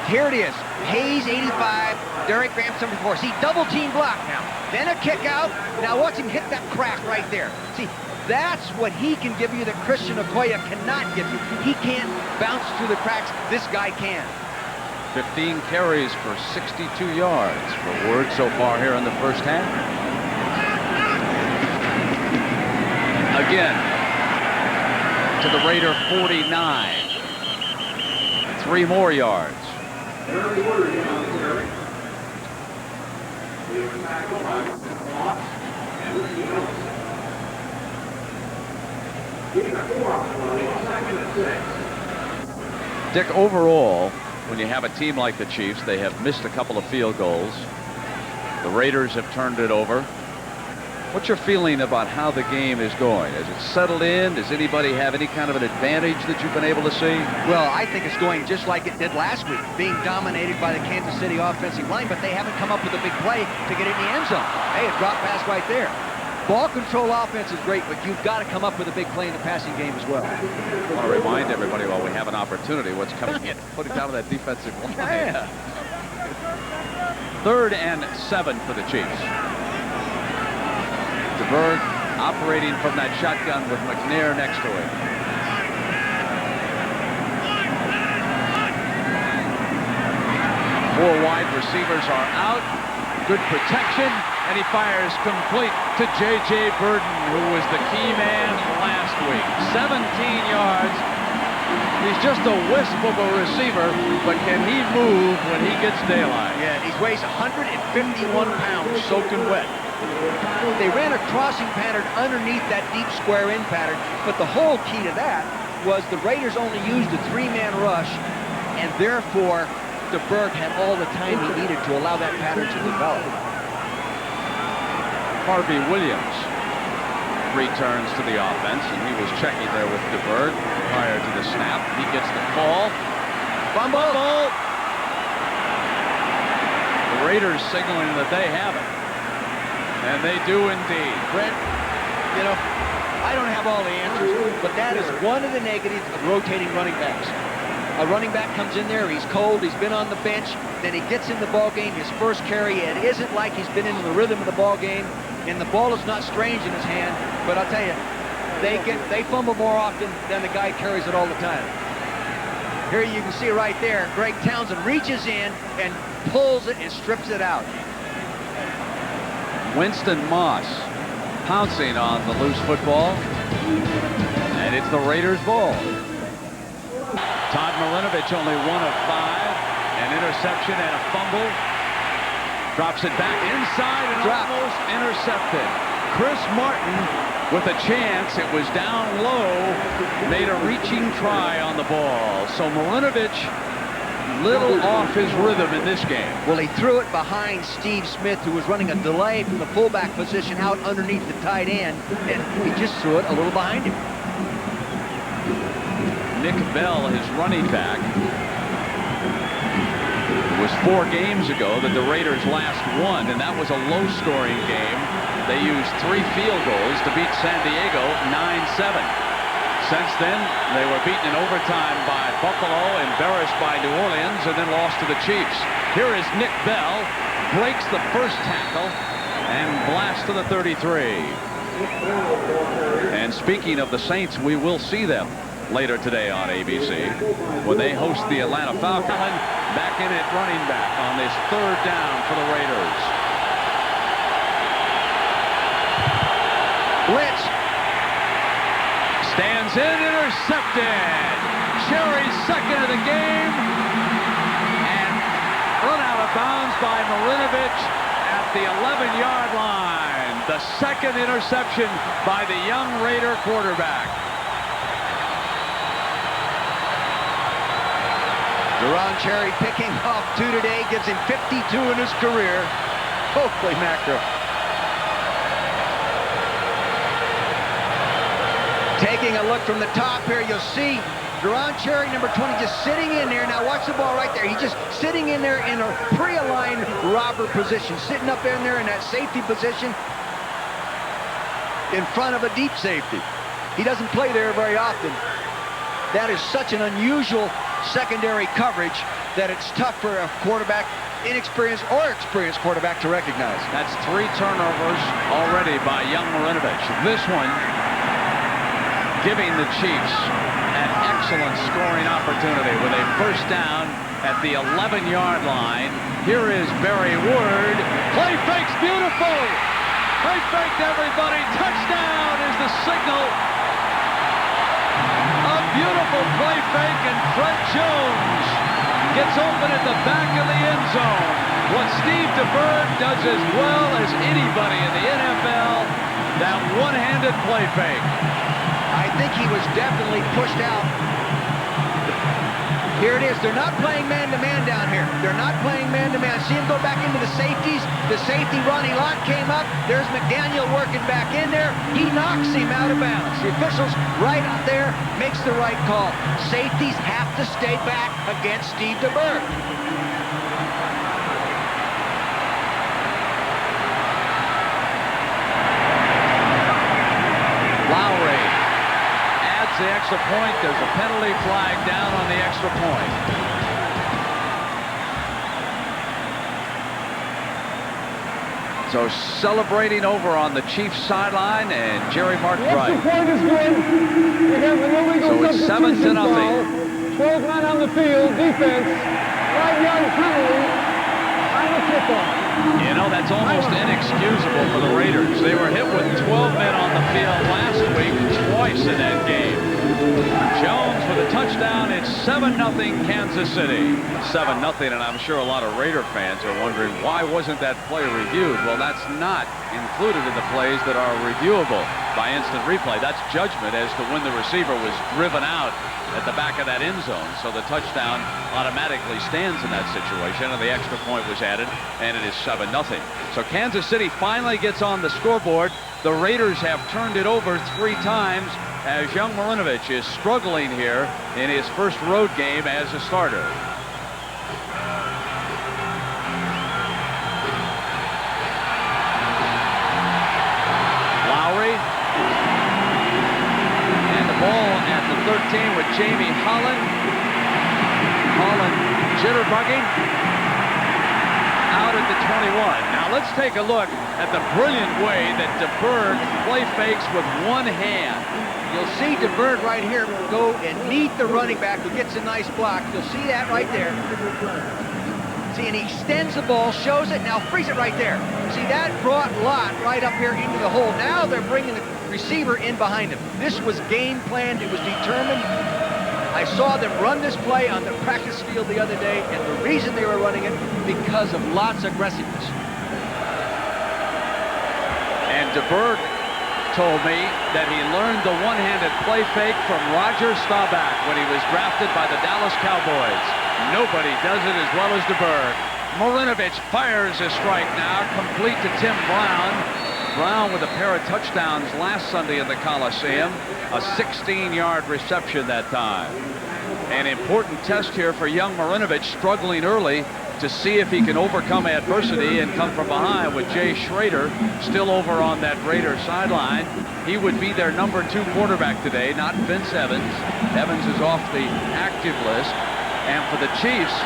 here it is. Hayes 85, Derek Graham 74. See, double team block now. Then a kick out. Now watch him hit that crack right there. See, that's what he can give you that Christian Okoye cannot give you. He can't bounce through the cracks. This guy can. 15 carries for 62 yards for Word so far here in the first half. Again, to the Raider 49. 3 more yards. Dick, overall, when you have a team like the Chiefs, they have missed a couple of field goals. The Raiders have turned it over. What's your feeling about how the game is going? Has it settled in? Does anybody have any kind of an advantage that you've been able to see? Well, I think it's going just like it did last week, being dominated by the Kansas City offensive line, but they haven't come up with a big play to get in the end zone. Hey, a drop pass right there. Ball control offense is great, but you've got to come up with a big play in the passing game as well. I want to remind everybody while we have an opportunity what's coming in. Put it down to that defensive line. Yeah. 3rd and 7 for the Chiefs. DeBerg operating from that shotgun with McNair next to him. Four wide receivers are out. Good protection, and he fires complete to J.J. Burden, who was the key man last week. 17 yards. He's just a wisp of a receiver, but can he move when he gets daylight? Yeah, he weighs 151 pounds, soaking wet. They ran a crossing pattern underneath that deep square in pattern, but the whole key to that was the Raiders only used a 3-man rush, and therefore DeBerg had all the time he needed to allow that pattern to develop. Harvey Williams returns to the offense, and he was checking there with DeBerg prior to the snap. He gets the call. Fumble! The Raiders signaling that they have it. And they do indeed. Brent, you know, I don't have all the answers, but that is one of the negatives of rotating running backs. A running back comes in there, he's cold, he's been on the bench, then he gets in the ball game, his first carry, it isn't like he's been in the rhythm of the ball game, and the ball is not strange in his hand, but I'll tell you, they fumble more often than the guy carries it all the time. Here you can see right there, Greg Townsend reaches in and pulls it and strips it out. Winston Moss pouncing on the loose football, and it's the Raiders' ball. Todd Marinovich only 1 of 5, an interception and a fumble. Drops it back inside and almost intercepted. Chris Martin with a chance. It was down low, made a reaching try on the ball. So Marinovich little off his rhythm in this game. Well, he threw it behind Steve Smith, who was running a delay from the fullback position out underneath the tight end, and he just threw it a little behind him. Nick Bell, his running back. It was 4 games ago that the Raiders last won, and that was a low-scoring game. They used 3 field goals to beat San Diego 9-7. Since then, they were beaten in overtime by Buffalo, embarrassed by New Orleans, and then lost to the Chiefs. Here is Nick Bell, breaks the first tackle, and blasts to the 33. And speaking of the Saints, we will see them later today on ABC when they host the Atlanta Falcons. Back in at running back on this 3rd down for the Raiders. Blitz. Stands in, intercepted. Cherry's second of the game. And run out of bounds by Marinovich at the 11-yard line. The second interception by the young Raider quarterback. Deron Cherry picking off 2 today, gives him 52 in his career. Holy mackerel. Taking a look from the top here, you'll see Deron Cherry, number 20, just sitting in there. Now watch the ball right there. He's just sitting in there in a pre-aligned robber position, sitting up in there in that safety position in front of a deep safety. He doesn't play there very often. That is such an unusual secondary coverage that it's tough for a quarterback, inexperienced or experienced quarterback, to recognize. That's 3 turnovers already by young Marinovich. This one giving the Chiefs an excellent scoring opportunity with a first down at the 11-yard line. Here is Barry Ward. Play fake's beautiful. Play fake, everybody. Touchdown is the signal. A beautiful play fake, and Fred Jones gets open at the back of the end zone. What Steve DeBerg does as well as anybody in the NFL, that one-handed play fake. I think he was definitely pushed out. Here it is. They're not playing man-to-man down here. They're not playing man-to-man. See him go back into the safeties. The safety, Ronnie Lott, came up. There's McDaniel working back in there. He knocks him out of bounds. The officials right out there makes the right call. Safeties have to stay back against Steve DeBerg. Lowry adds the extra point. There's a penalty flag down on the extra point. So celebrating over on the Chiefs sideline, and Jerry marked right. The point is good. We have an illegal So it's 7-0. 12 men on the field, defense, 5-yard penalty on the kickoff. You know, that's almost inexcusable for the Raiders. They were hit with 12 men on the field last week, twice in that game. Jones with a touchdown. It's 7-0 Kansas City. 7-0, and I'm sure a lot of Raider fans are wondering, why wasn't that play reviewed? Well, that's not included in the plays that are reviewable by instant replay. That's judgment as to when the receiver was driven out at the back of that end zone. So the touchdown automatically stands in that situation, and the extra point was added, and it is 7-0. So Kansas City finally gets on the scoreboard. The Raiders have turned it over 3 times as young Marinovich is struggling here in his first road game as a starter. Lowry. And the ball at the 13 with Jamie Holland. Holland jitterbugging. Out at the 21. Now let's take a look at the brilliant way that DeBerg play fakes with one hand. You'll see DeBerg right here go and meet the running back who gets a nice block. You'll see that right there. See, and he extends the ball, shows it, now frees it right there. See, that brought Lott right up here into the hole. Now they're bringing the receiver in behind him. This was game planned. It was determined. I saw them run this play on the practice field the other day, and the reason they were running it, because of Lott's aggressiveness. And DeBerg told me that he learned the one-handed play fake from Roger Staubach when he was drafted by the Dallas Cowboys. Nobody does it as well as DeBerg. Marinovich fires a strike now, complete to Tim Brown. Brown with a pair of touchdowns last Sunday in the Coliseum. A 16-yard reception that time. An important test here for young Marinovich, struggling early to see if he can overcome adversity and come from behind with Jay Schrader still over on that Raider sideline. He would be their number 2 quarterback today, not Vince Evans. Evans is off the active list. And for the Chiefs,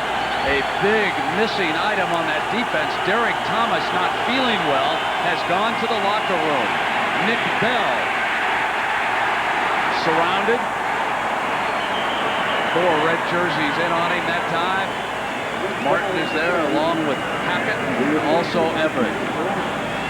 a big missing item on that defense. Derek Thomas, not feeling well, has gone to the locker room. Nick Bell surrounded. 4 red jerseys in on him that time. Martin is there along with Hackett and also Everett.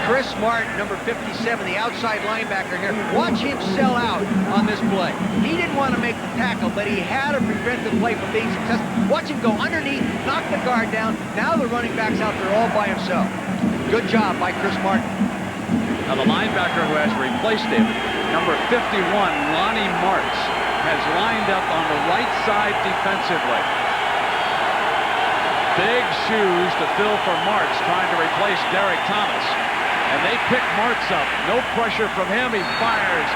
Chris Martin, number 57, the outside linebacker here. Watch him sell out on this play. He didn't want to make the tackle, but he had to prevent the play from being successful. Watch him go underneath, knock the guard down. Now the running back's out there all by himself. Good job by Chris Martin. Now the linebacker who has replaced him, number 51, Lonnie Martz, has lined up on the right side defensively. Big shoes to fill for Martz, trying to replace Derek Thomas. And they pick Martz up. No pressure from him. He fires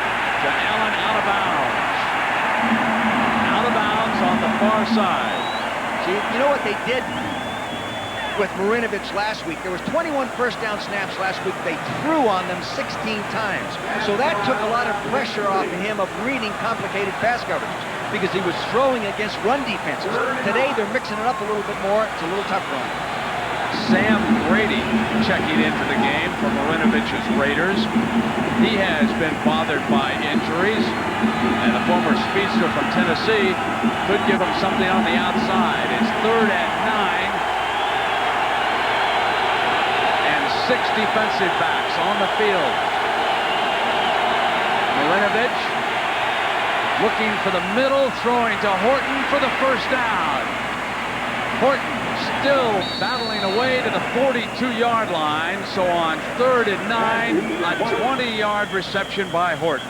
to Allen out of bounds. Out of bounds on the far side. See, you know what they did with Marinovich last week? There was 21 first down snaps last week. They threw on them 16 times. So that took a lot of pressure off of him of reading complicated pass coverages because he was throwing against run defenses. Today, they're mixing it up a little bit more. It's a little tougher on him. Sam Brady checking into the game for Marinovich's Raiders. He has been bothered by injuries, and the former speedster from Tennessee could give him something on the outside. It's 3rd and 9, and 6 defensive backs on the field. Marinovich looking for the middle, throwing to Horton for the first down. Horton still battling away to the 42-yard line, so on 3rd and 9, a 20-yard reception by Horton.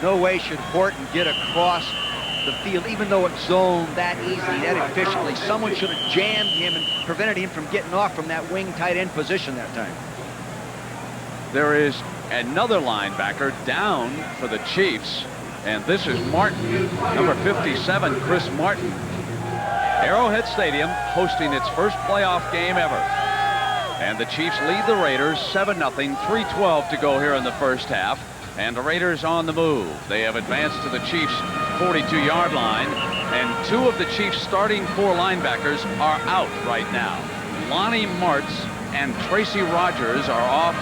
No way should Horton get across the field, even though it's zoned that easily, that efficiently. Someone should have jammed him and prevented him from getting off from that wing tight end position that time. There is another linebacker down for the Chiefs, and this is Martin, number 57, Chris Martin. Arrowhead Stadium hosting its first playoff game ever. And the Chiefs lead the Raiders 7-0, 3:12 to go here in the first half. And the Raiders on the move. They have advanced to the Chiefs' 42-yard line. And 2 of the Chiefs' starting 4 linebackers are out right now. Lonnie Martz and Tracy Rogers are off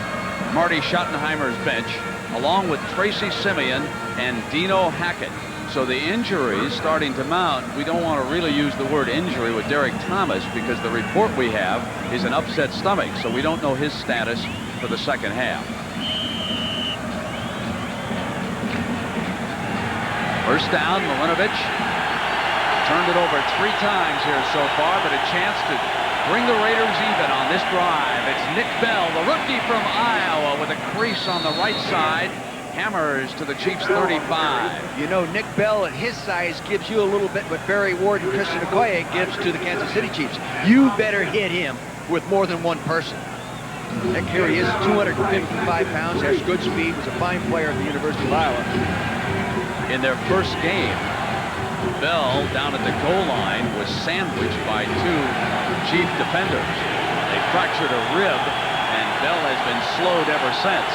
Marty Schottenheimer's bench, along with Tracy Simeon and Dino Hackett. So the injuries starting to mount. We don't want to really use the word injury with Derek Thomas because the report we have is an upset stomach, so we don't know his status for the second half. First down, Marinovich turned it over 3 times here so far, but a chance to bring the Raiders even on this drive. It's Nick Bell, the rookie from Iowa, with a crease on the right side. Hammers to the Chiefs 35. You know, Nick Bell at his size gives you a little bit what Barry Ward and Christian Okoye gives to the Kansas City Chiefs. You better hit him with more than one person. Nick, here he is, 255 pounds, has good speed, was a fine player at the University of Iowa. In their first game, Bell down at the goal line was sandwiched by 2 Chief defenders. They fractured a rib, and Bell has been slowed ever since.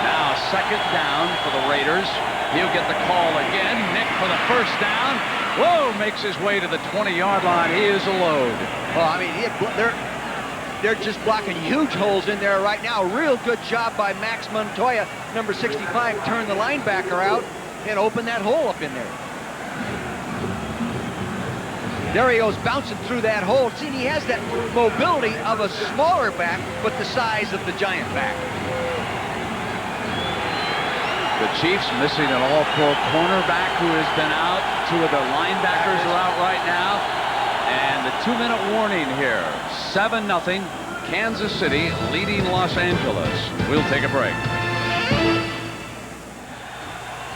Now 2nd down for the Raiders. He'll get the call again. Nick for the first down. Whoa, makes his way to the 20-yard line. He is a load. Well, I mean, they're just blocking huge holes in there right now. Real good job by Max Montoya, number 65, turned the linebacker out and opened that hole up in there. There he goes, bouncing through that hole. See, he has that mobility of a smaller back, but the size of the giant back. The Chiefs missing an all-pro cornerback who has been out. 2 of their linebackers are out right now. And the 2-minute warning here. 7-0, Kansas City leading Los Angeles. We'll take a break.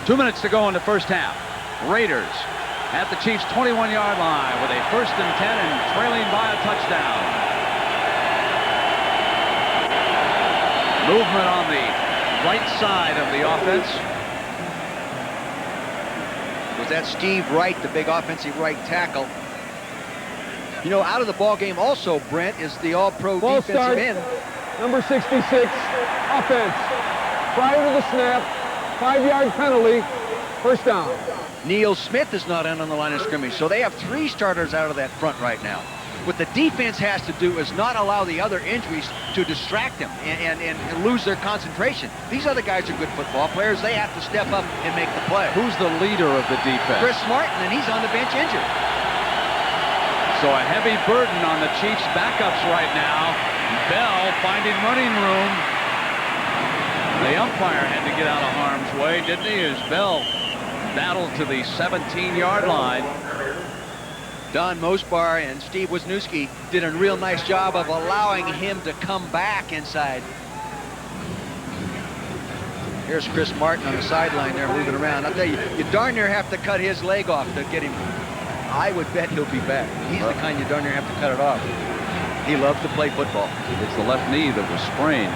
2 minutes to go in the first half. Raiders at the Chiefs' 21-yard line with a 1st and 10 and trailing by a touchdown. Movement on the right side of the offense. Was that Steve Wright, the big offensive right tackle? You know, out of the ball game also, Brent, is the all-pro defensive end. Number 66, offense. Prior to the snap, 5-yard penalty, first down. Neil Smith is not in on the line of scrimmage, so they have 3 starters out of that front right now. What the defense has to do is not allow the other injuries to distract them and lose their concentration. These other guys are good football players. They have to step up and make the play. Who's the leader of the defense? Chris Martin, and he's on the bench injured. So a heavy burden on the Chiefs' backups right now. Bell finding running room. The umpire had to get out of harm's way, didn't he? As Bell battled to the 17-yard line. Don Mosbar and Steve Wisniewski did a real nice job of allowing him to come back inside. Here's Chris Martin on the sideline there moving around. I'll tell you, you darn near have to cut his leg off to get him. I would bet he'll be back. He's the kind you darn near have to cut it off. He loves to play football. It's the left knee that was sprained.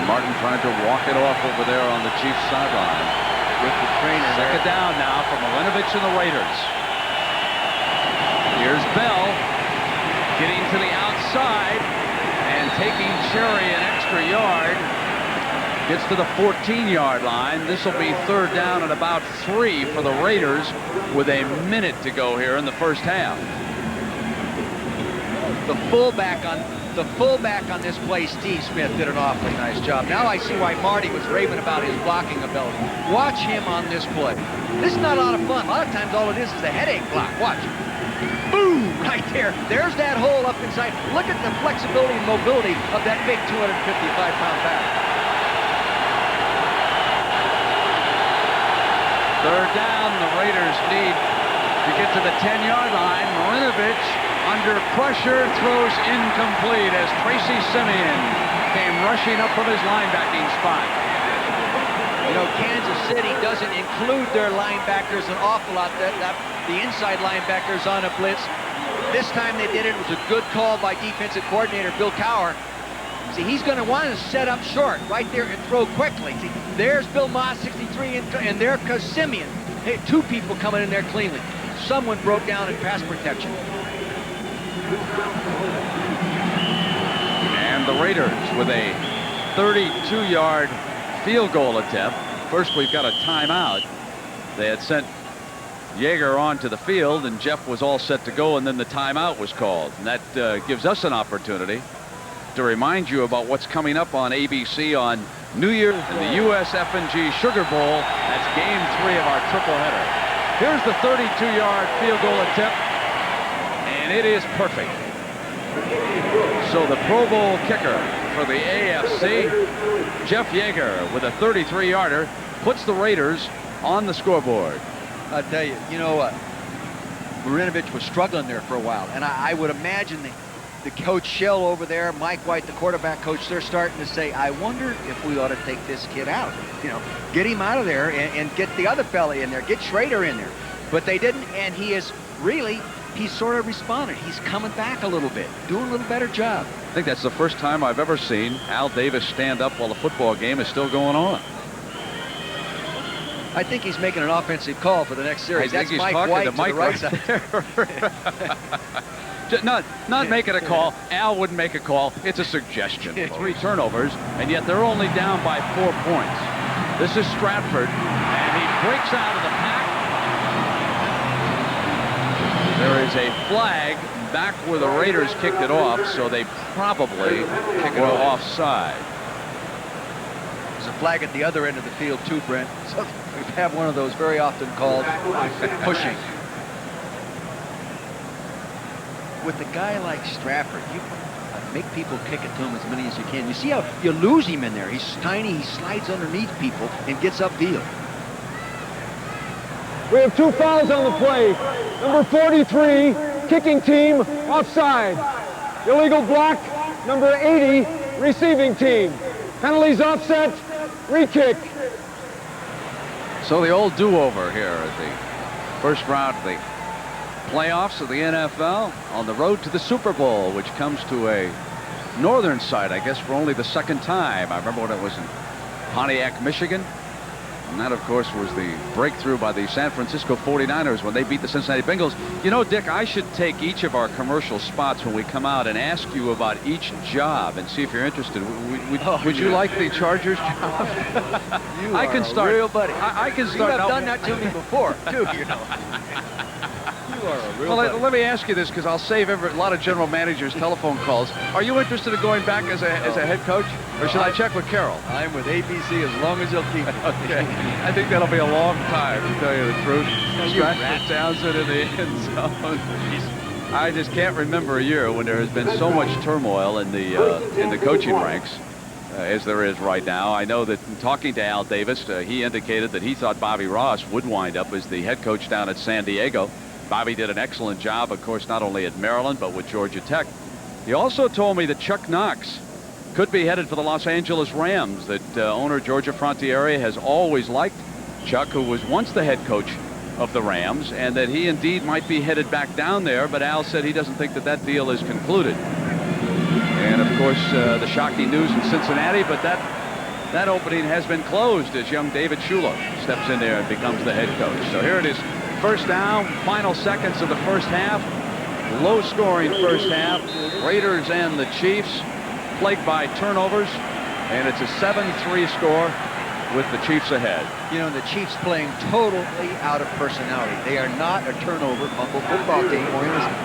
Martin trying to walk it off over there on the Chiefs sideline. With the trainer. Second down now for Marinovich and the Raiders. Here's Bell getting to the outside and taking Cherry an extra yard. Gets to the 14-yard line. This will be third down at about 3 for the Raiders with a minute to go here in the first half. The fullback on this play, Steve Smith, did an awfully nice job. Now I see why Marty was raving about his blocking ability. Watch him on this play. This is not a lot of fun. A lot of times all it is a headache block. Watch. Boom! Right there. There's that hole up inside. Look at the flexibility and mobility of that big 255-pound back. Third down, the Raiders need to get to the 10-yard line. Marinovich under pressure throws incomplete as Tracy Simeon came rushing up from his linebacking spot. You know, Kansas City doesn't include their linebackers an awful lot. The inside linebackers on a blitz. This time they did it. It was a good call by defensive coordinator Bill Cowher. See, he's going to want to set up short right there and throw quickly. See, there's Bill Moss, 63, and there goes Simeon. Hey, 2 people coming in there cleanly. Someone broke down in pass protection. And the Raiders with a 32-yard field goal attempt. First, we've got a timeout. They had sent Yeager onto the field, and Jeff was all set to go, and then the timeout was called. And that gives us an opportunity to remind you about what's coming up on ABC on New Year's in the USF&G Sugar Bowl. That's game 3 of our triple header. Here's the 32-yard field goal attempt, and it is perfect. So the Pro Bowl kicker for the AFC, Jeff Yeager, with a 33-yarder, puts the Raiders on the scoreboard. I'll tell you, you know what? Marinovich was struggling there for a while, and I would imagine the coach Shell over there, Mike White, the quarterback coach, they're starting to say, I wonder if we ought to take this kid out. You know, get him out of there and get the other fella in there, get Schrader in there. But they didn't, and he's sort of responded. He's coming back a little bit, doing a little better job. I think that's the first time I've ever seen Al Davis stand up while the football game is still going on. I think he's making an offensive call for the next series. I think he's Mike talking White to Mike the right side. Not making a call. Al wouldn't make a call. It's a suggestion. 3 turnovers, and yet they're only down by 4 points. This is Stratford, and he breaks out of the pack. There is a flag back where the Raiders kicked it off, so they probably kick it offside. There's a flag at the other end of the field too, Brent. So we have one of those very often called pushing. With a guy like Stratford, you make people kick it to him as many as you can. You see how you lose him in there. He's tiny, he slides underneath people and gets upfield. We have 2 fouls on the play. Number 43, kicking team, offside. Illegal block, number 80, receiving team. Penalties offset, re-kick. So the old do-over here at the first round of the playoffs of the NFL on the road to the Super Bowl, which comes to a northern site, I guess, for only the 2nd time. I remember when it was in Pontiac, Michigan. And that, of course, was the breakthrough by the San Francisco 49ers when they beat the Cincinnati Bengals. You know, Dick, I should take each of our commercial spots when we come out and ask you about each job and see if you're interested. Would you like the Chargers job? I can start. Real buddy. I can start. You have done that to me before, too, you know. You are a real buddy. Let me ask you this, because I'll save a lot of general managers' telephone calls. Are you interested in going back as a head coach, or should I check with Carroll? I'm with ABC as long as you'll keep me. Okay. I think that'll be a long time, to tell you the truth. Stratford Townsend in the end zone. I just can't remember a year when there has been so much turmoil in the coaching ranks as there is right now. I know that in talking to Al Davis, he indicated that he thought Bobby Ross would wind up as the head coach down at San Diego. Bobby did an excellent job, of course, not only at Maryland, but with Georgia Tech. He also told me that Chuck Knox could be headed for the Los Angeles Rams, that owner Georgia Frontiere has always liked Chuck, who was once the head coach of the Rams, and that he indeed might be headed back down there, but Al said he doesn't think that that deal is concluded. And of course, the shocking news in Cincinnati, but that opening has been closed as young David Shula steps in there and becomes the head coach. So here it is, first down, final seconds of the first half. Low scoring first half. Raiders and the Chiefs plagued by turnovers, and it's a 7-3 score with the Chiefs ahead. You know, the Chiefs playing totally out of personality. They are not a turnover fumble football team,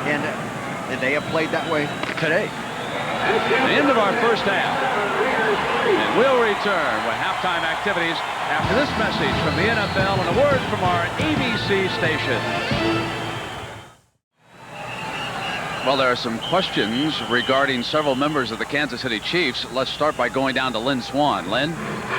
and they have played that way today. The end of our first half. And we'll return with halftime activities after this message from the NFL and a word from our ABC station. Well, there are some questions regarding several members of the Kansas City Chiefs. Let's start by going down to Lynn Swan. Lynn?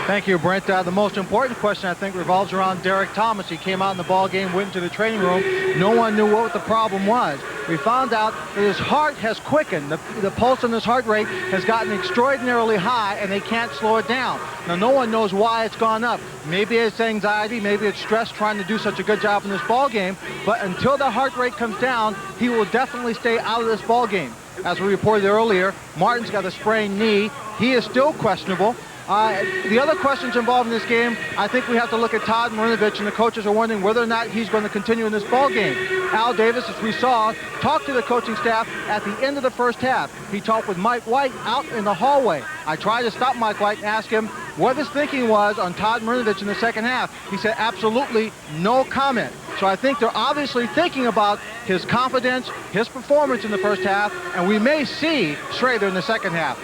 Thank you, Brent. The most important question, I think, revolves around Derek Thomas. He came out in the ball game, went into the training room. No one knew what the problem was. We found out that his heart has quickened. The pulse on his heart rate has gotten extraordinarily high, and they can't slow it down. Now, no one knows why it's gone up. Maybe it's anxiety, maybe it's stress trying to do such a good job in this ball game. But until the heart rate comes down, he will definitely stay out of this ball game. As we reported earlier, Martin's got a sprained knee. He is still questionable. The other questions involved in this game, I think we have to look at Todd Marinovich, and the coaches are wondering whether or not he's going to continue in this ball game. Al Davis, as we saw, talked to the coaching staff at the end of the first half. He talked with Mike White out in the hallway. I tried to stop Mike White and ask him what his thinking was on Todd Marinovich in the second half. He said absolutely no comment. So I think they're obviously thinking about his confidence, his performance in the first half, and we may see Schrader in the second half.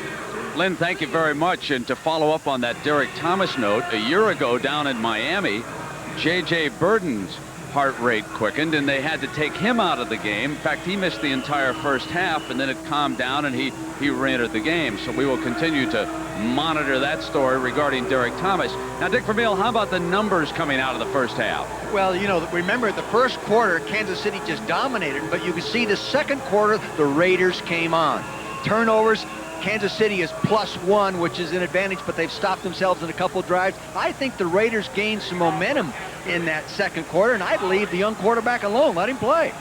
Lynn, thank you very much. And to follow up on that Derek Thomas note, a year ago down in Miami, J.J. Burden's heart rate quickened, and they had to take him out of the game. In fact, he missed the entire first half, and then it calmed down, and he re-entered the game. So we will continue to monitor that story regarding Derek Thomas. Now, Dick Vermeil, how about the numbers coming out of the first half? Well, you know, remember the first quarter, Kansas City just dominated, but you can see the second quarter, the Raiders came on. Turnovers, Kansas City is +1, which is an advantage, but they've stopped themselves in a couple drives. I think the Raiders gained some momentum in that second quarter, and I believe the young quarterback alone. Let him play.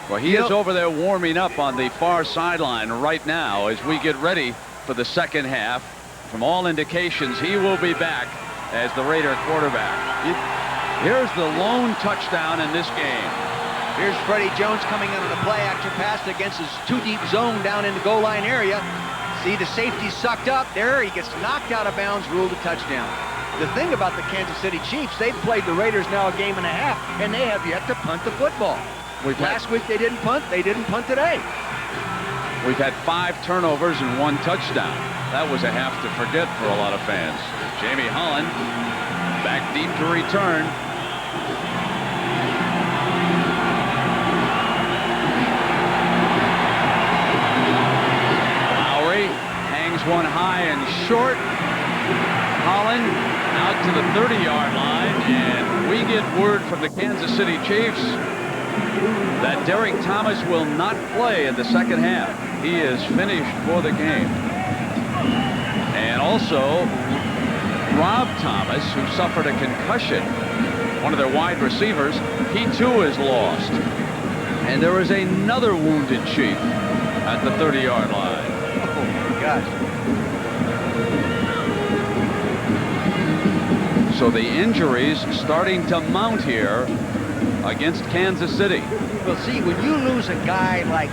Well, he is over there warming up on the far sideline right now as we get ready for the second half. From all indications, he will be back as the Raider quarterback. Here's the lone touchdown in this game. Here's Freddie Jones coming in on a play-action pass against his too-deep zone down in the goal line area. See, the safety sucked up there. He gets knocked out of bounds, ruled a touchdown. The thing about the Kansas City Chiefs, they've played the Raiders now a game and a half, and they have yet to punt the football. Last week they didn't punt. They didn't punt today. We've had 5 turnovers and 1 touchdown. That was a half to forget for a lot of fans. Jamie Holland back deep to return. One high and short. Holland out to the 30-yard line, and we get word from the Kansas City Chiefs that Derek Thomas will not play in the second half. He is finished for the game. And also, Rob Thomas, who suffered a concussion, one of their wide receivers, he too is lost. And there is another wounded Chief at the 30-yard line. Oh, my gosh. So the injuries starting to mount here against Kansas City. Well, see, when you lose a guy like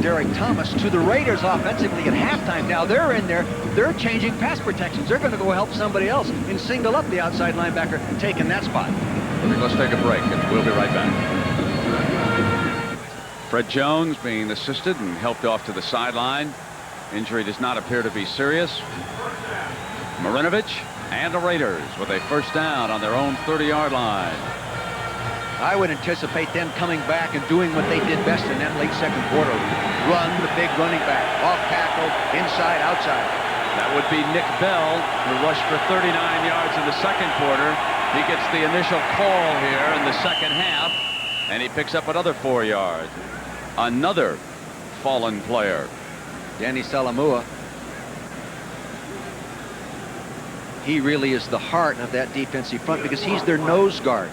Derek Thomas to the Raiders offensively at halftime, now they're in there, they're changing pass protections. They're going to go help somebody else and single up the outside linebacker taking that spot. Let's take a break, and we'll be right back. Fred Jones being assisted and helped off to the sideline. Injury does not appear to be serious. Marinovich and the Raiders with a first down on their own 30-yard line. I would anticipate them coming back and doing what they did best in that late second quarter. Run the big running back, off tackle, inside, outside. That would be Nick Bell, who rushed for 39 yards in the second quarter. He gets the initial call here in the second half And he picks up another 4 yards. Another fallen player. Danny Salamua. He really is the heart of that defensive front because he's their nose guard.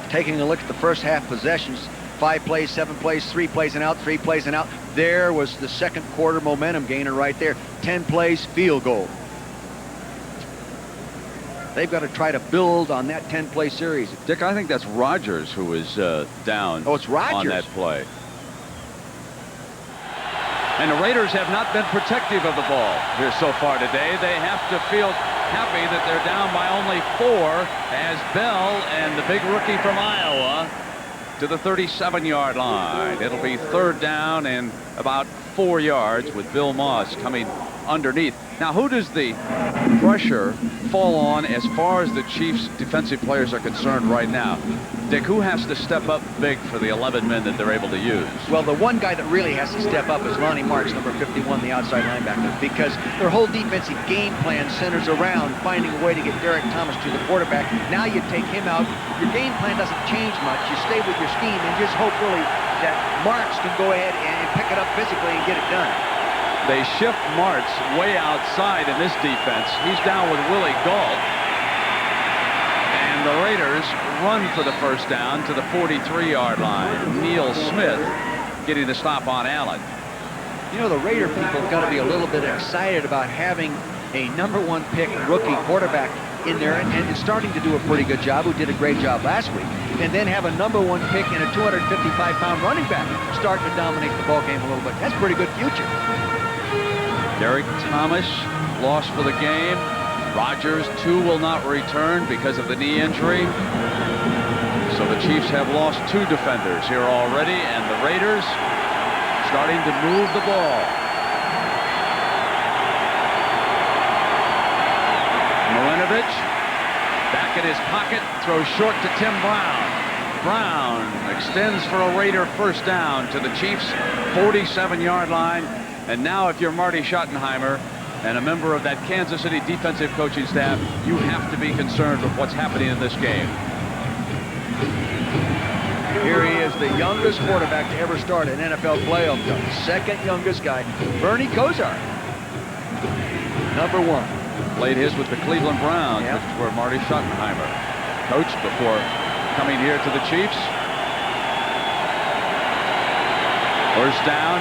Taking a look at the first half possessions, 5 plays, 7 plays, 3 plays and out, 3 plays and out. There was the second quarter momentum gainer right there. 10 plays, field goal. They've got to try to build on that 10-play series. Dick, I think that's Rogers who is down. Oh, it's Rogers on that play. And the Raiders have not been protective of the ball here so far today. They have to feel happy that they're down by only 4 as Bell and the big rookie from Iowa to the 37-yard line. It'll be 3rd down and about 4 yards with Bill Moss coming underneath. Now, who does the pressure fall on as far as the Chiefs' defensive players are concerned right now? Dick, who has to step up big for the 11 men that they're able to use? Well, the one guy that really has to step up is Lonnie Marks, number 51, the outside linebacker, because their whole defensive game plan centers around finding a way to get Derek Thomas to the quarterback. Now you take him out. Your game plan doesn't change much. You stay with your scheme and just hope really that Marks can go ahead and pick it up physically and get it done. They shift Martz way outside in this defense. He's down with Willie Gault. And the Raiders run for the first down to the 43-yard line. Neil Smith getting the stop on Allen. You know, the Raider people have got to be a little bit excited about having a #1 pick rookie quarterback in there and starting to do a pretty good job, who did a great job last week, and then have a #1 pick and a 255-pound running back starting to dominate the ball game a little bit. That's pretty good future. Derek Thomas lost for the game. Rogers, 2 will not return because of the knee injury. So the Chiefs have lost 2 defenders here already, and the Raiders starting to move the ball. Marinovich back in his pocket, throws short to Tim Brown. Brown extends for a Raider first down to the Chiefs' 47-yard line. And now if you're Marty Schottenheimer and a member of that Kansas City defensive coaching staff, you have to be concerned with what's happening in this game. Here he is, the youngest quarterback to ever start an NFL playoff game. Second youngest guy, Bernie Kosar. #1. Played his with the Cleveland Browns, Yep. which is where Marty Schottenheimer coached before coming here to the Chiefs. First down.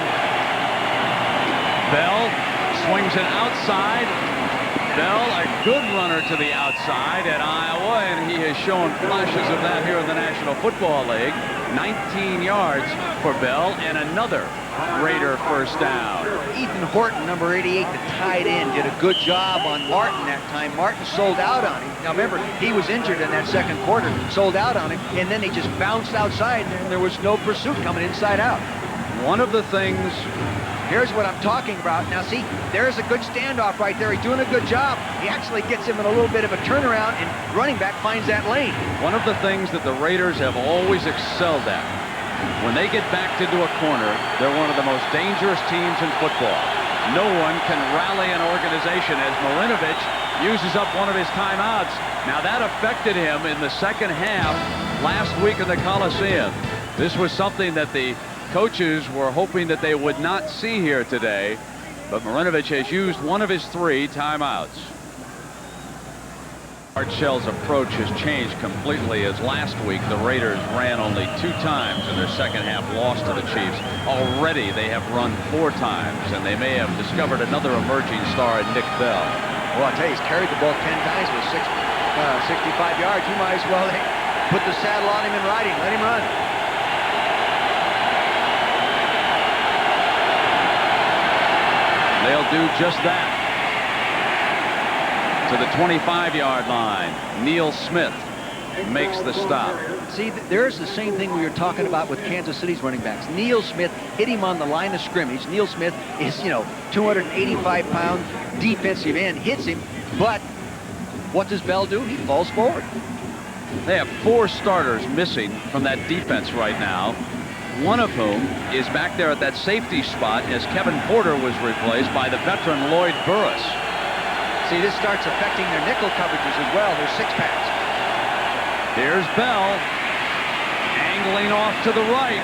Bell swings it outside. Bell, a good runner to the outside at Iowa, and he has shown flashes of that here in the National Football League. 19 yards for Bell, and another Raider first down. Ethan Horton, number 88, the tight end, did a good job on Martin that time. Martin sold out on him. Now remember, he was injured in that second quarter, sold out on him, and then he just bounced outside, and there was no pursuit coming inside out. One of the things... Here's what I'm talking about. Now see, there's a good standoff right there. He's doing a good job. He actually gets him in a little bit of a turnaround, and running back finds that lane. One of the things that the Raiders have always excelled at, when they get backed into a corner, they're one of the most dangerous teams in football. No one can rally an organization as Marinovich uses up one of his timeouts. Now that affected him in the second half last week in the Coliseum. This was something that the coaches were hoping that they would not see here today, but Marinovich has used one of his 3 timeouts. Art Shell's approach has changed completely, as last week the Raiders ran only 2 times in their second half loss to the Chiefs. Already they have run 4 times, and they may have discovered another emerging star in Nick Bell. Well, I'll tell you, he's carried the ball 10 times with 65 yards. You might as well put the saddle on him and ride him. Let him run. They'll do just that. To the 25-yard line, Neil Smith makes the stop. See, there's the same thing we were talking about with Kansas City's running backs. Neil Smith hit him on the line of scrimmage. Neil Smith is, 285-pound defensive end, hits him, but what does Bell do? He falls forward. They have 4 starters missing from that defense right now, one of whom is back there at that safety spot as Kevin Porter was replaced by the veteran Lloyd Burris. See, this starts affecting their nickel coverages as well. Their 6-packs. Here's Bell. Angling off to the right.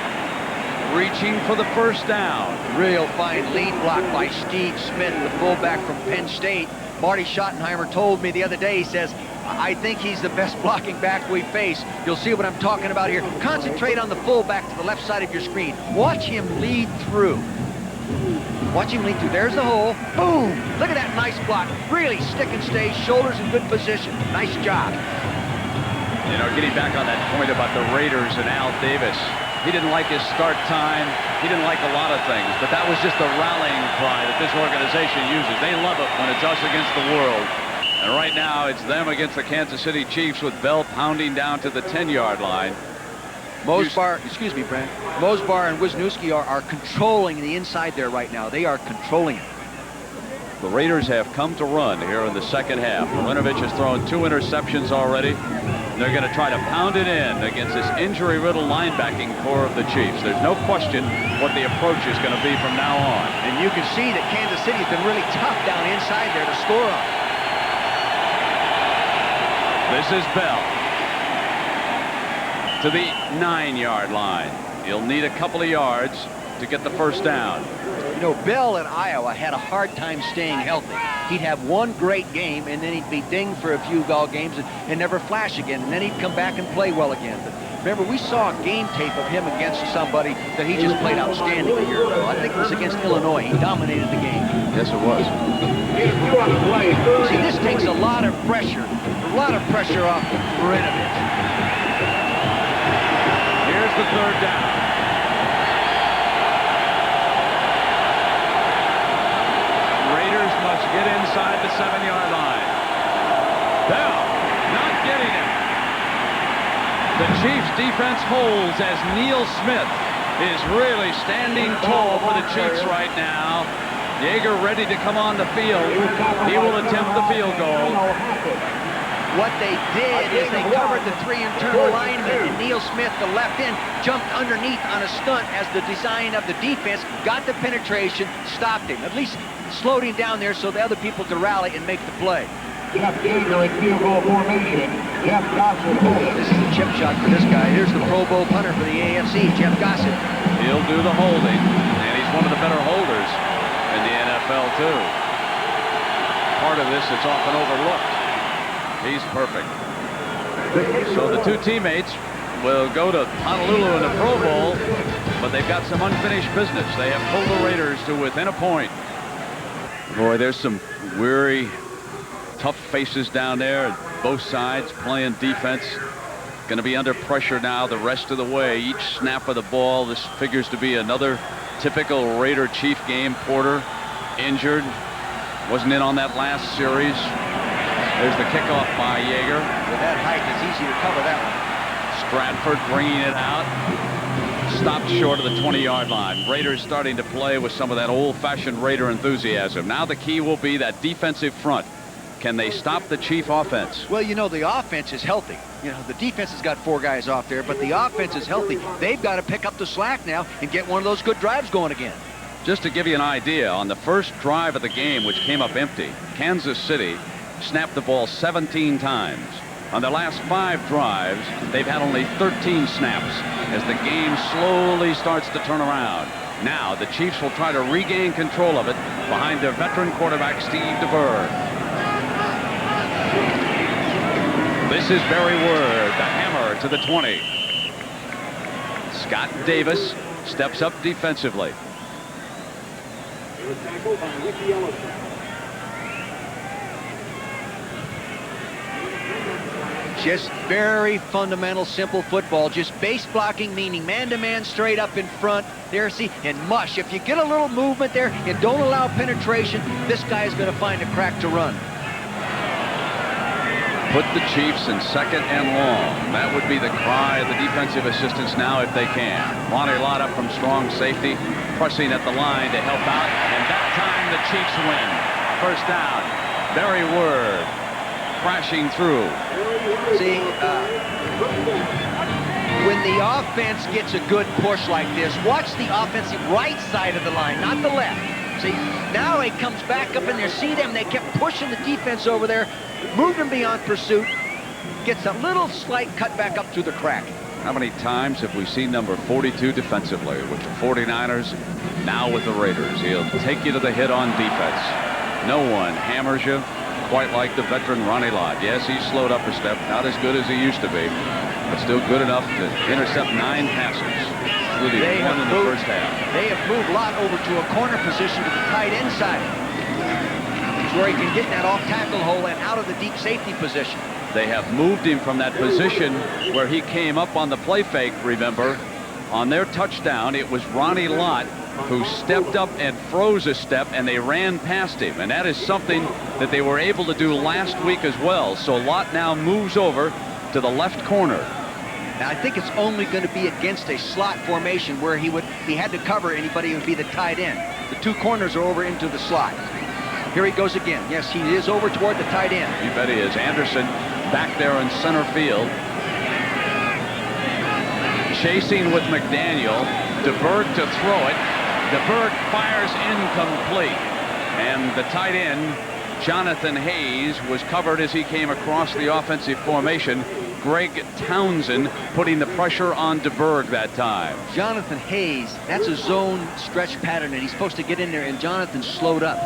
Reaching for the first down. Real fine lead block by Steve Smith, the fullback from Penn State. Marty Schottenheimer told me the other day, he says, I think he's the best blocking back we face. You'll see what I'm talking about here. Concentrate on the fullback to the left side of your screen. Watch him lead through. Watch him lead through. There's the hole. Boom! Look at that nice block. Really stick and stay, shoulders in good position. Nice job. You know, getting back on that point about the Raiders and Al Davis, he didn't like his start time. He didn't like a lot of things, but that was just the rallying cry that this organization uses. They love it when it's us against the world. And right now, it's them against the Kansas City Chiefs with Bell pounding down to the 10-yard line. Mosbar, excuse me, Brent. Mosbar and Wisniewski are controlling the inside there right now. They are controlling it. The Raiders have come to run here in the second half. Marinovich has thrown 2 interceptions already. They're going to try to pound it in against this injury-riddled linebacking core of the Chiefs. There's no question what the approach is going to be from now on. And you can see that Kansas City's been really tough down inside there to score on. This is Bell to the 9-yard line. He'll need a couple of yards to get the first down. You know, Bell in Iowa had a hard time staying healthy. He'd have one great game, and then he'd be dinged for a few ball games and never flash again, and then he'd come back and play well again. But remember, we saw a game tape of him against somebody that he just played outstanding a year ago. I think it was against Illinois. He dominated the game. Yes, it was. See, this takes a lot of pressure off Marinovich. Here's the third down. Raiders must get inside the 7-yard line. Bell not getting it. The Chiefs defense holds as Neil Smith is really standing tall for the Chiefs right now. Yeager ready to come on the field. He will attempt the field goal. What they did is they covered the 3 internal linemen, and Neil Smith, the left end, jumped underneath on a stunt as the design of the defense, got the penetration, stopped him, at least slowed him down there so the other people could rally and make the play. Jeff Yeager in field goal formation. Jeff Gossett. This is the chip shot for this guy. Here's the Pro Bowl punter for the AFC, Jeff Gossett. He'll do the holding, and he's one of the better holders in the NFL, too. Part of this that's often overlooked. He's perfect. So the 2 teammates will go to Honolulu in the Pro Bowl, but they've got some unfinished business. They have pulled the Raiders to within a point. Boy, there's some weary, tough faces down there, both sides playing defense. Going to be under pressure now the rest of the way. Each snap of the ball, this figures to be another typical Raider Chief game. Porter injured, wasn't in on that last series. There's the kickoff by Yeager. With that height, it's easy to cover that one. Stratford bringing it out. Stopped short of the 20-yard line. Raiders starting to play with some of that old-fashioned Raider enthusiasm. Now the key will be that defensive front. Can they stop the Chief offense? Well, you know, the offense is healthy. You know, the defense has got 4 guys off there, but the offense is healthy. They've got to pick up the slack now and get one of those good drives going again. Just to give you an idea, on the first drive of the game, which came up empty, Kansas City snapped the ball 17 times. On their last 5 drives, they've had only 13 snaps as the game slowly starts to turn around. Now, the Chiefs will try to regain control of it behind their veteran quarterback, Steve DeBerg. This is Barry Word, the hammer to the 20. Scott Davis steps up defensively. Just very fundamental, simple football. Just base blocking, meaning man-to-man straight up in front. There, see, and mush. If you get a little movement there and don't allow penetration, this guy is going to find a crack to run. Put the Chiefs in second and long. That would be the cry of the defensive assistants now if they can. Ronnie Lott up from strong safety, pressing at the line to help out. And that time the Chiefs win. First down. Barry Word crashing through. See, when the offense gets a good push like this, watch the offensive right side of the line, not the left. See, now it comes back up in there. See them, they kept pushing the defense over there, moved them beyond pursuit, gets a little slight cut back up through the crack. How many times have we seen number 42 defensively with the 49ers, now with the Raiders? He'll take you to the hit on defense. No one hammers you quite like the veteran Ronnie Lott. Yes, he's slowed up a step, not as good as he used to be, but still good enough to intercept 9 passes, including one in the first half. They have moved Lott over to a corner position to the tight end side. It's where he can get in that off-tackle hole and out of the deep safety position. They have moved him from that position where he came up on the play fake, remember. On their touchdown, it was Ronnie Lott who stepped up and froze a step, and they ran past him. And that is something that they were able to do last week as well. So Lott now moves over to the left corner. Now, I think it's only going to be against a slot formation where he had to cover anybody who would be the tight end. The 2 corners are over into the slot. Here he goes again. Yes, he is over toward the tight end. You bet he is. Anderson back there in center field. Chasing with McDaniel. DeBerg to throw it. DeBerg fires incomplete. And the tight end, Jonathan Hayes, was covered as he came across the offensive formation. Greg Townsend putting the pressure on DeBerg that time. Jonathan Hayes, that's a zone stretch pattern, and he's supposed to get in there, and Jonathan slowed up.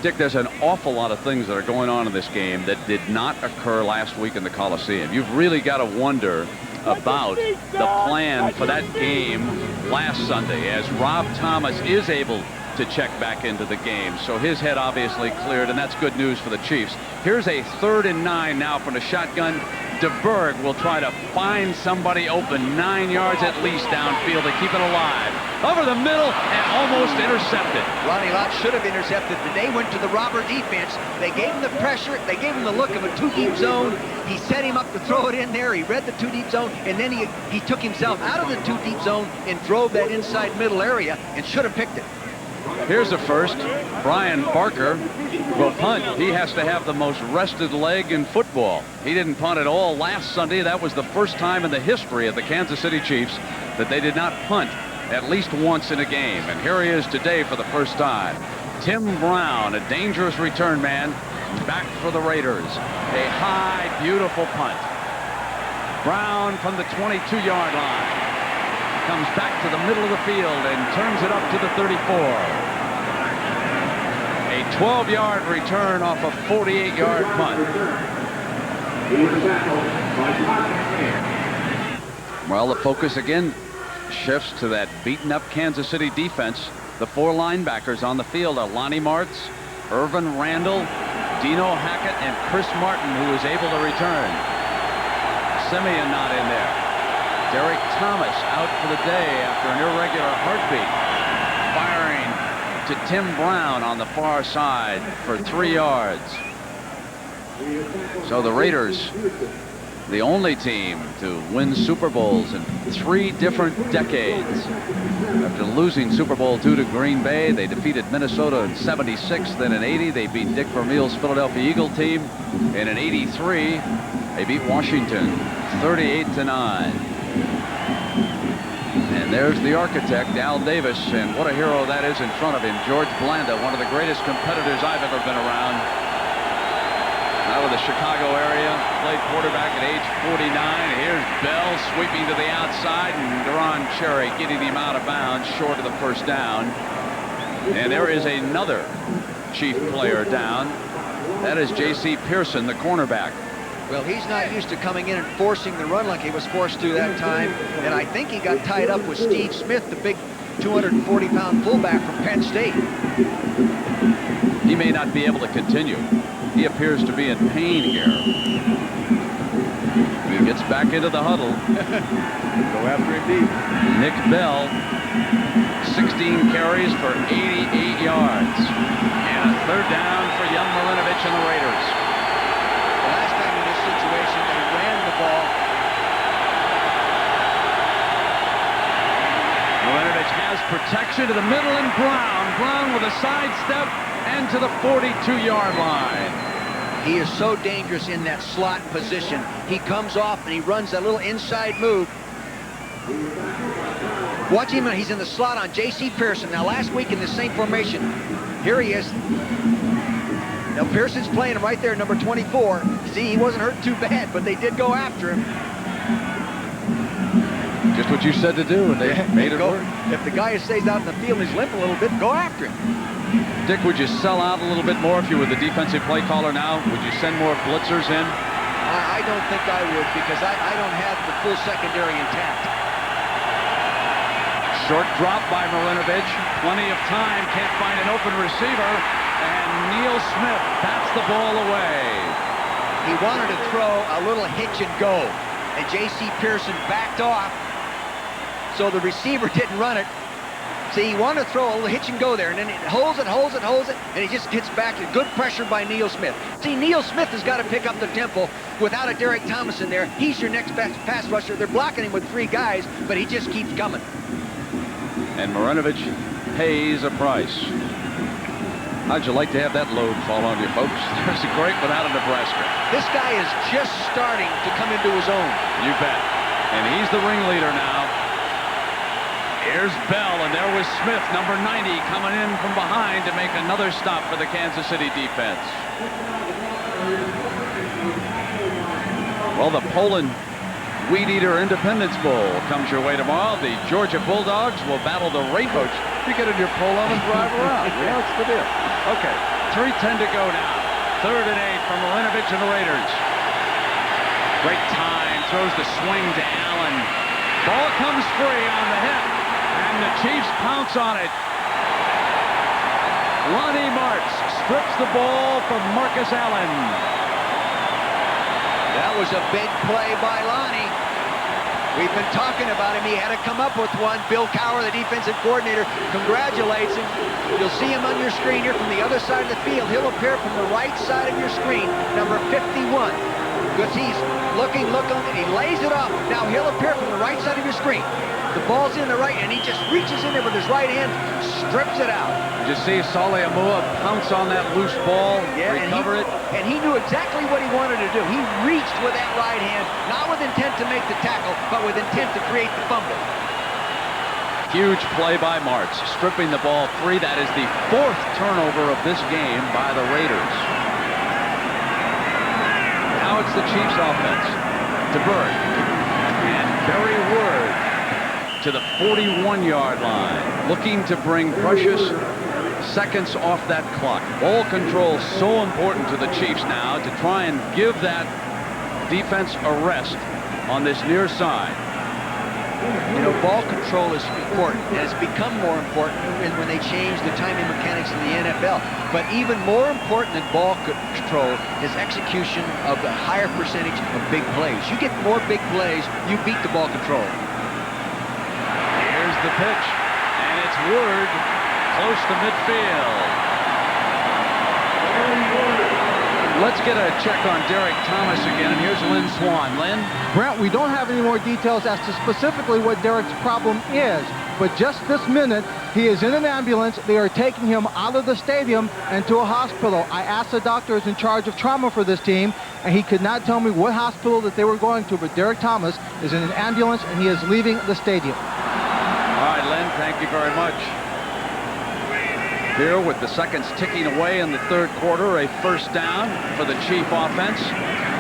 Dick, there's an awful lot of things that are going on in this game that did not occur last week in the Coliseum. You've really got to wonder about the plan for that game last Sunday, as Rob Thomas is able to check back into the game. So his head obviously cleared, and that's good news for the Chiefs. Here's a 3rd and 9 now from the shotgun. DeBerg will try to find somebody open 9 yards at least downfield to keep it alive. Over the middle and almost intercepted. Ronnie Lott should have intercepted. They went to the robber defense. They gave him the pressure. They gave him the look of a 2-deep zone. He set him up to throw it in there. He read the 2-deep zone, and then he took himself out of the 2-deep zone and drove that inside middle area and should have picked it. Here's the first. Brian Barker will punt. He has to have the most rested leg in football. He didn't punt at all last Sunday. That was the first time in the history of the Kansas City Chiefs that they did not punt at least once in a game. And here he is today for the first time. Tim Brown, a dangerous return man, back for the Raiders. A high, beautiful punt. Brown from the 22-yard line. Comes back to the middle of the field and turns it up to the 34. A 12-yard return off a 48-yard punt. Well, the focus again shifts to that beaten-up Kansas City defense. The 4 linebackers on the field are Lonnie Martz, Irvin Randall, Dino Hackett, and Chris Martin, who was able to return. Simeon not in there. Derek Thomas out for the day after an irregular heartbeat. Firing to Tim Brown on the far side for 3 yards. So the Raiders, the only team to win Super Bowls in 3 different decades. After losing Super Bowl II to Green Bay, they defeated Minnesota in '76. Then in '80, they beat Dick Vermeil's Philadelphia Eagle team. And in '83, they beat Washington 38-9. And there's the architect, Al Davis, and what a hero that is in front of him. George Blanda, one of the greatest competitors I've ever been around. Out of the Chicago area, played quarterback at age 49. Here's Bell sweeping to the outside, and Deron Cherry getting him out of bounds short of the first down. And there is another Chief player down. That is J.C. Pearson, the cornerback. Well, he's not used to coming in and forcing the run like he was forced to that time. And I think he got tied up with Steve Smith, the big 240-pound fullback from Penn State. He may not be able to continue. He appears to be in pain here. He gets back into the huddle. Go after him deep. Nick Bell, 16 carries for 88 yards. And a 3rd down for young Marinovich and the Raiders. The last time in this situation, they ran the ball. Marinovich has protection to the middle, and Brown with a sidestep and to the 42-yard line. He is so dangerous in that slot position. He comes off and he runs that little inside move. Watch him, he's in the slot on J.C. Pearson. Now last week in the same formation, here he is. Now Pearson's playing him right there, number 24. See, he wasn't hurt too bad, but they did go after him. Just what you said to do, and they made it work. If the guy stays out in the field and he's limp a little bit, go after him. Dick, would you sell out a little bit more if you were the defensive play caller now? Would you send more blitzers in? I don't think I would, because I don't have the full secondary intact. Short drop by Marinovich. Plenty of time. Can't find an open receiver. And Neil Smith bats the ball away. He wanted to throw a little hitch and go, and J.C. Pearson backed off, so the receiver didn't run it. See, he wanted to throw a little hitch and go there, and then it holds it, and he just hits back. Good pressure by Neil Smith. See, Neil Smith has got to pick up the tempo without a Derek Thomas in there. He's your next best pass rusher. They're blocking him with 3 guys, but he just keeps coming. And Marinovich pays a price. How'd you like to have that load fall on you, folks? There's a great one out of Nebraska. This guy is just starting to come into his own. You bet. And he's the ringleader now. Here's Bell, and there was Smith, number 90, coming in from behind to make another stop for the Kansas City defense. Well, the Poland Weed Eater Independence Bowl comes your way tomorrow. The Georgia Bulldogs will battle the Rainbows. You get in your polo and drive around. Yeah, that's the deal. Okay, 3:10 to go now. 3rd and 8 from Marinovich and the Raiders. Great time, throws the swing to Allen. Ball comes free on the hit, and the Chiefs pounce on it. Lonnie Martz strips the ball from Marcus Allen. That was a big play by Lonnie. We've been talking about him. He had to come up with one. Bill Cowher, the defensive coordinator, congratulates him. You'll see him on your screen here from the other side of the field. He'll appear from the right side of your screen, number 51. Because he's looking, and he lays it off. Now he'll appear from the right side of your screen. The ball's in the right, and he just reaches in there with his right hand, strips it out. Did you see Saleh Amua pounce on that loose ball, recover it? And he knew exactly what he wanted to do. He reached with that right hand, not with intent to make the tackle, but with intent to create the fumble. Huge play by Martz, stripping the ball free. That is the 4th turnover of this game by the Raiders. Now it's the Chiefs offense. DeBerg and Barry Word to the 41-yard line, looking to bring precious seconds off that clock. Ball control so important to the Chiefs now to try and give that defense a rest on this near side. You know, ball control is important, and it's become more important when they changed the timing mechanics in the NFL. But even more important than ball control is execution of the higher percentage of big plays. You get more big plays, you beat the ball control. Here's the pitch, and it's Word close to midfield. Let's get a check on Derek Thomas again, and here's Lynn Swan. Lynn? Brent, we don't have any more details as to specifically what Derek's problem is, but just this minute, he is in an ambulance. They are taking him out of the stadium and to a hospital. I asked the doctor who's in charge of trauma for this team, and he could not tell me what hospital that they were going to, but Derek Thomas is in an ambulance, and he is leaving the stadium. All right, Lynn, thank you very much. Here with the seconds ticking away in the 3rd quarter, a first down for the Chief offense.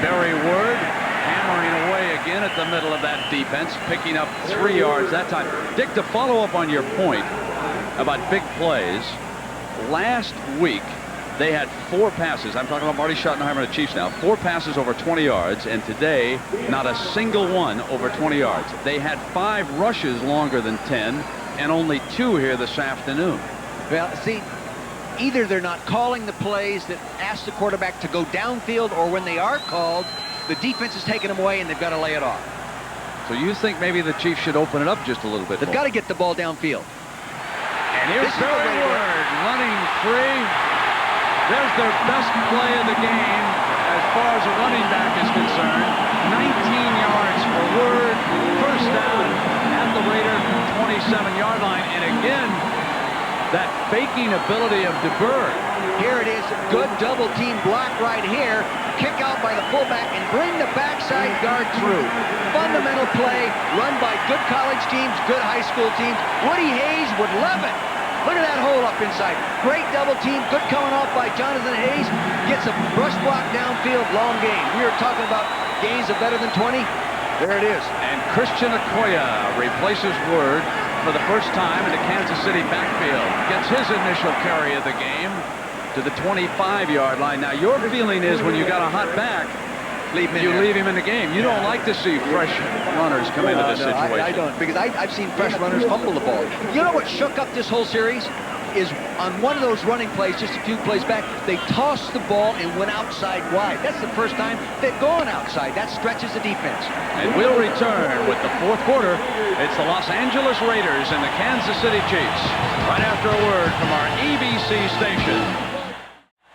Barry Word hammering away again at the middle of that defense, picking up 3 yards that time. Dick, to follow up on your point about big plays, last week they had 4 passes. I'm talking about Marty Schottenheimer and the Chiefs now. 4 passes over 20 yards, and today not a single one over 20 yards. They had 5 rushes longer than 10, and only 2 here this afternoon. Well, see, either they're not calling the plays that ask the quarterback to go downfield, or when they are called, the defense is taking them away and they've got to lay it off. So you think maybe the Chiefs should open it up just a little bit? They've got to get the ball downfield. And here's Barry Word running free. There's their best play of the game as far as a running back is concerned. 19 yards for Word. First down at the Raider 27-yard line. And again, that faking ability of DeBerg. Here it is, good double team block right here. Kick out by the fullback and bring the backside guard through. Fundamental play run by good college teams, good high school teams. Woody Hayes would love it. Look at that hole up inside. Great double team, good coming off by Jonathan Hayes. Gets a brush block downfield, long gain. We were talking about gains of better than 20. There it is. And Christian Okoye replaces Word for the first time in the Kansas City backfield. Gets his initial carry of the game to the 25-yard line. Now, your feeling is when you got a hot back, you leave him in the game. You don't like to see fresh runners come into this situation. I don't, because I've seen fresh runners fumble the ball. You know what shook up this whole series? Is on one of those running plays, just a few plays back, they tossed the ball and went outside wide. That's the first time they've gone outside. That stretches the defense. And we'll return with the fourth quarter. It's the Los Angeles Raiders and the Kansas City Chiefs. Right after a word from our ABC station.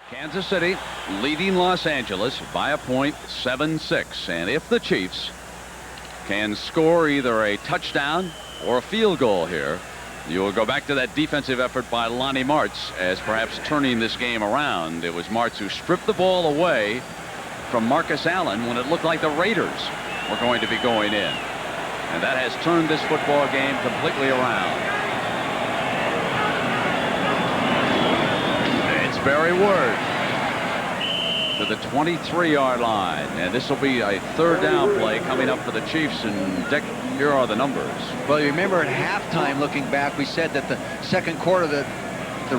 Kansas City leading Los Angeles by a point, 7-6. And if the Chiefs can score either a touchdown or a field goal here, you will go back to that defensive effort by Lonnie Martz as perhaps turning this game around. It was Martz who stripped the ball away from Marcus Allen when it looked like the Raiders were going to be going in. And that has turned this football game completely around. It's Barry Word to the 23-yard line. And this will be a third down play coming up for the Chiefs. And Dick, here are the numbers. Well, you remember at halftime, looking back, we said that the second quarter, the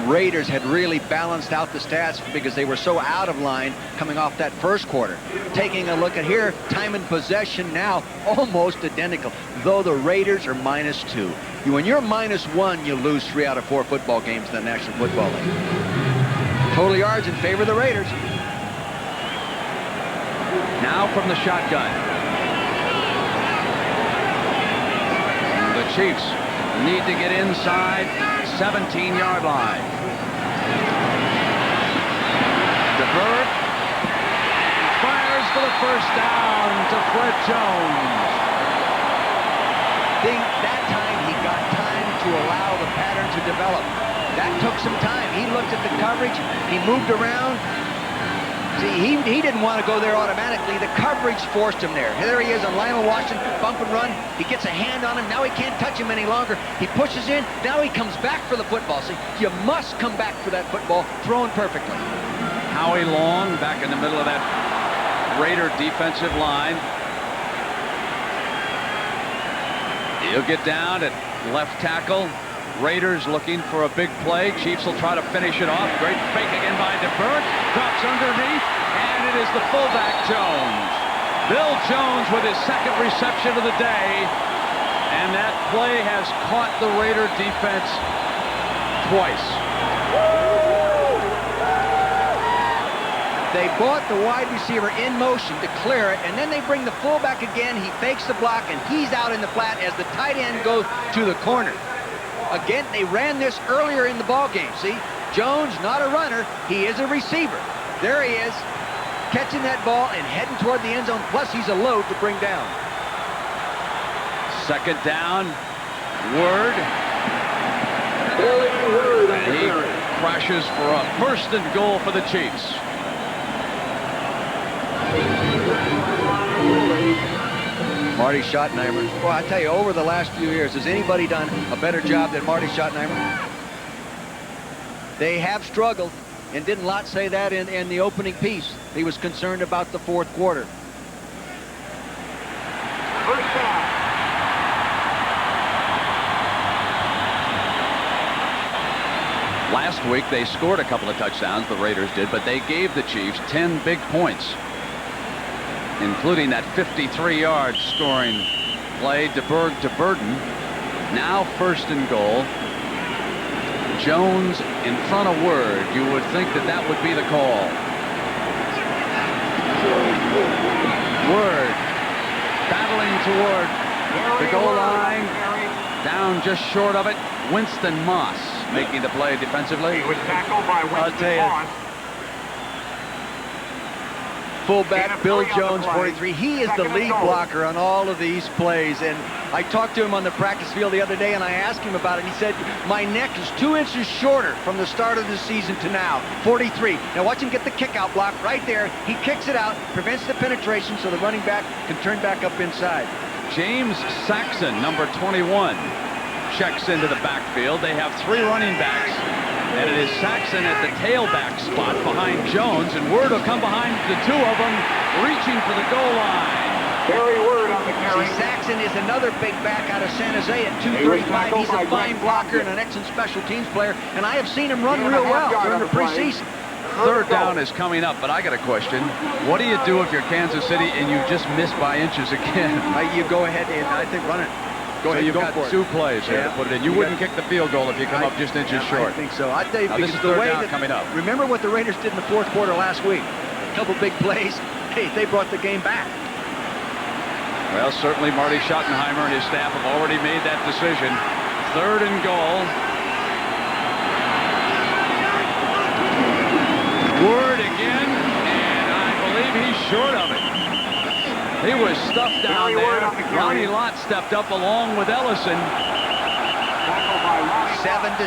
Raiders had really balanced out the stats because they were so out of line coming off that first quarter. Taking a look at here, time and possession now almost identical, though the Raiders are -2. When you're -1, you lose 3 out of 4 football games in the National Football League. Total yards in favor of the Raiders. Now from the shotgun. The Chiefs need to get inside 17-yard line. DeBerg fires for the first down to Fred Jones. That time he got time to allow the pattern to develop. That took some time. He looked at the coverage. He moved around. See, he didn't want to go there automatically. The coverage forced him there. There he is on Lionel Washington, bump and run. He gets a hand on him. Now he can't touch him any longer. He pushes in. Now he comes back for the football. See, you must come back for that football, thrown perfectly. Howie Long back in the middle of that Raider defensive line. He'll get down at left tackle. Raiders looking for a big play. Chiefs will try to finish it off. Great fake again by DeBerg. Drops underneath, and it is the fullback Jones. Bill Jones with his second reception of the day. And that play has caught the Raider defense twice. They brought the wide receiver in motion to clear it, and then they bring the fullback again. He fakes the block, and he's out in the flat as the tight end goes to the corner. Again, they ran this earlier in the ball game. See, Jones, not a runner, he is a receiver. There he is, catching that ball and heading toward the end zone. Plus, he's a load to bring down. Second down, Word. And he crashes for a first and goal for the Chiefs. Marty Schottenheimer. Well, I tell you, over the last few years, has anybody done a better job than Marty Schottenheimer? They have struggled, and didn't Lott say that in the opening piece? He was concerned about the fourth quarter. First down. Last week, they scored a couple of touchdowns, the Raiders did, but they gave the Chiefs 10 big points, including that 53-yard scoring play, DeBerg to Burden. Now first and goal. Jones in front of Word. You would think that that would be the call. Word battling toward the goal line. Down just short of it. Winston Moss making the play defensively. He was tackled by Winston Moss. Fullback Bill Jones, 43. He is the lead blocker on all of these plays. And I talked to him on the practice field the other day, and I asked him about it. He said, my neck is 2 inches shorter from the start of the season to now. 43. Now watch him get the kick-out block right there. He kicks it out, prevents the penetration, so the running back can turn back up inside. James Saxon, number 21, checks into the backfield. They have 3 running backs. And it is Saxon at the tailback spot behind Jones, and Word will come behind the 2 of them, reaching for the goal line. Barry Word on the carry. See, Saxon is another big back out of San Jose at 235. He's a fine blocker and an excellent special teams player, and I have seen him run real well during the preseason. Third down is coming up, but I got a question. What do you do if you're Kansas City and you just miss by inches again? You go ahead and I think run it. Go ahead, you've got two plays here to put it in. You wouldn't kick the field goal if you come up just inches short. I think so. I tell you, now, this is the third way down that, coming up. Remember what the Raiders did in the fourth quarter last week? A couple big plays. Hey, they brought the game back. Well, certainly Marty Schottenheimer and his staff have already made that decision. Third and goal. Word again, and I believe he's short of it. He was stuffed down there. Ronnie Lott stepped up along with Ellison. 7-6.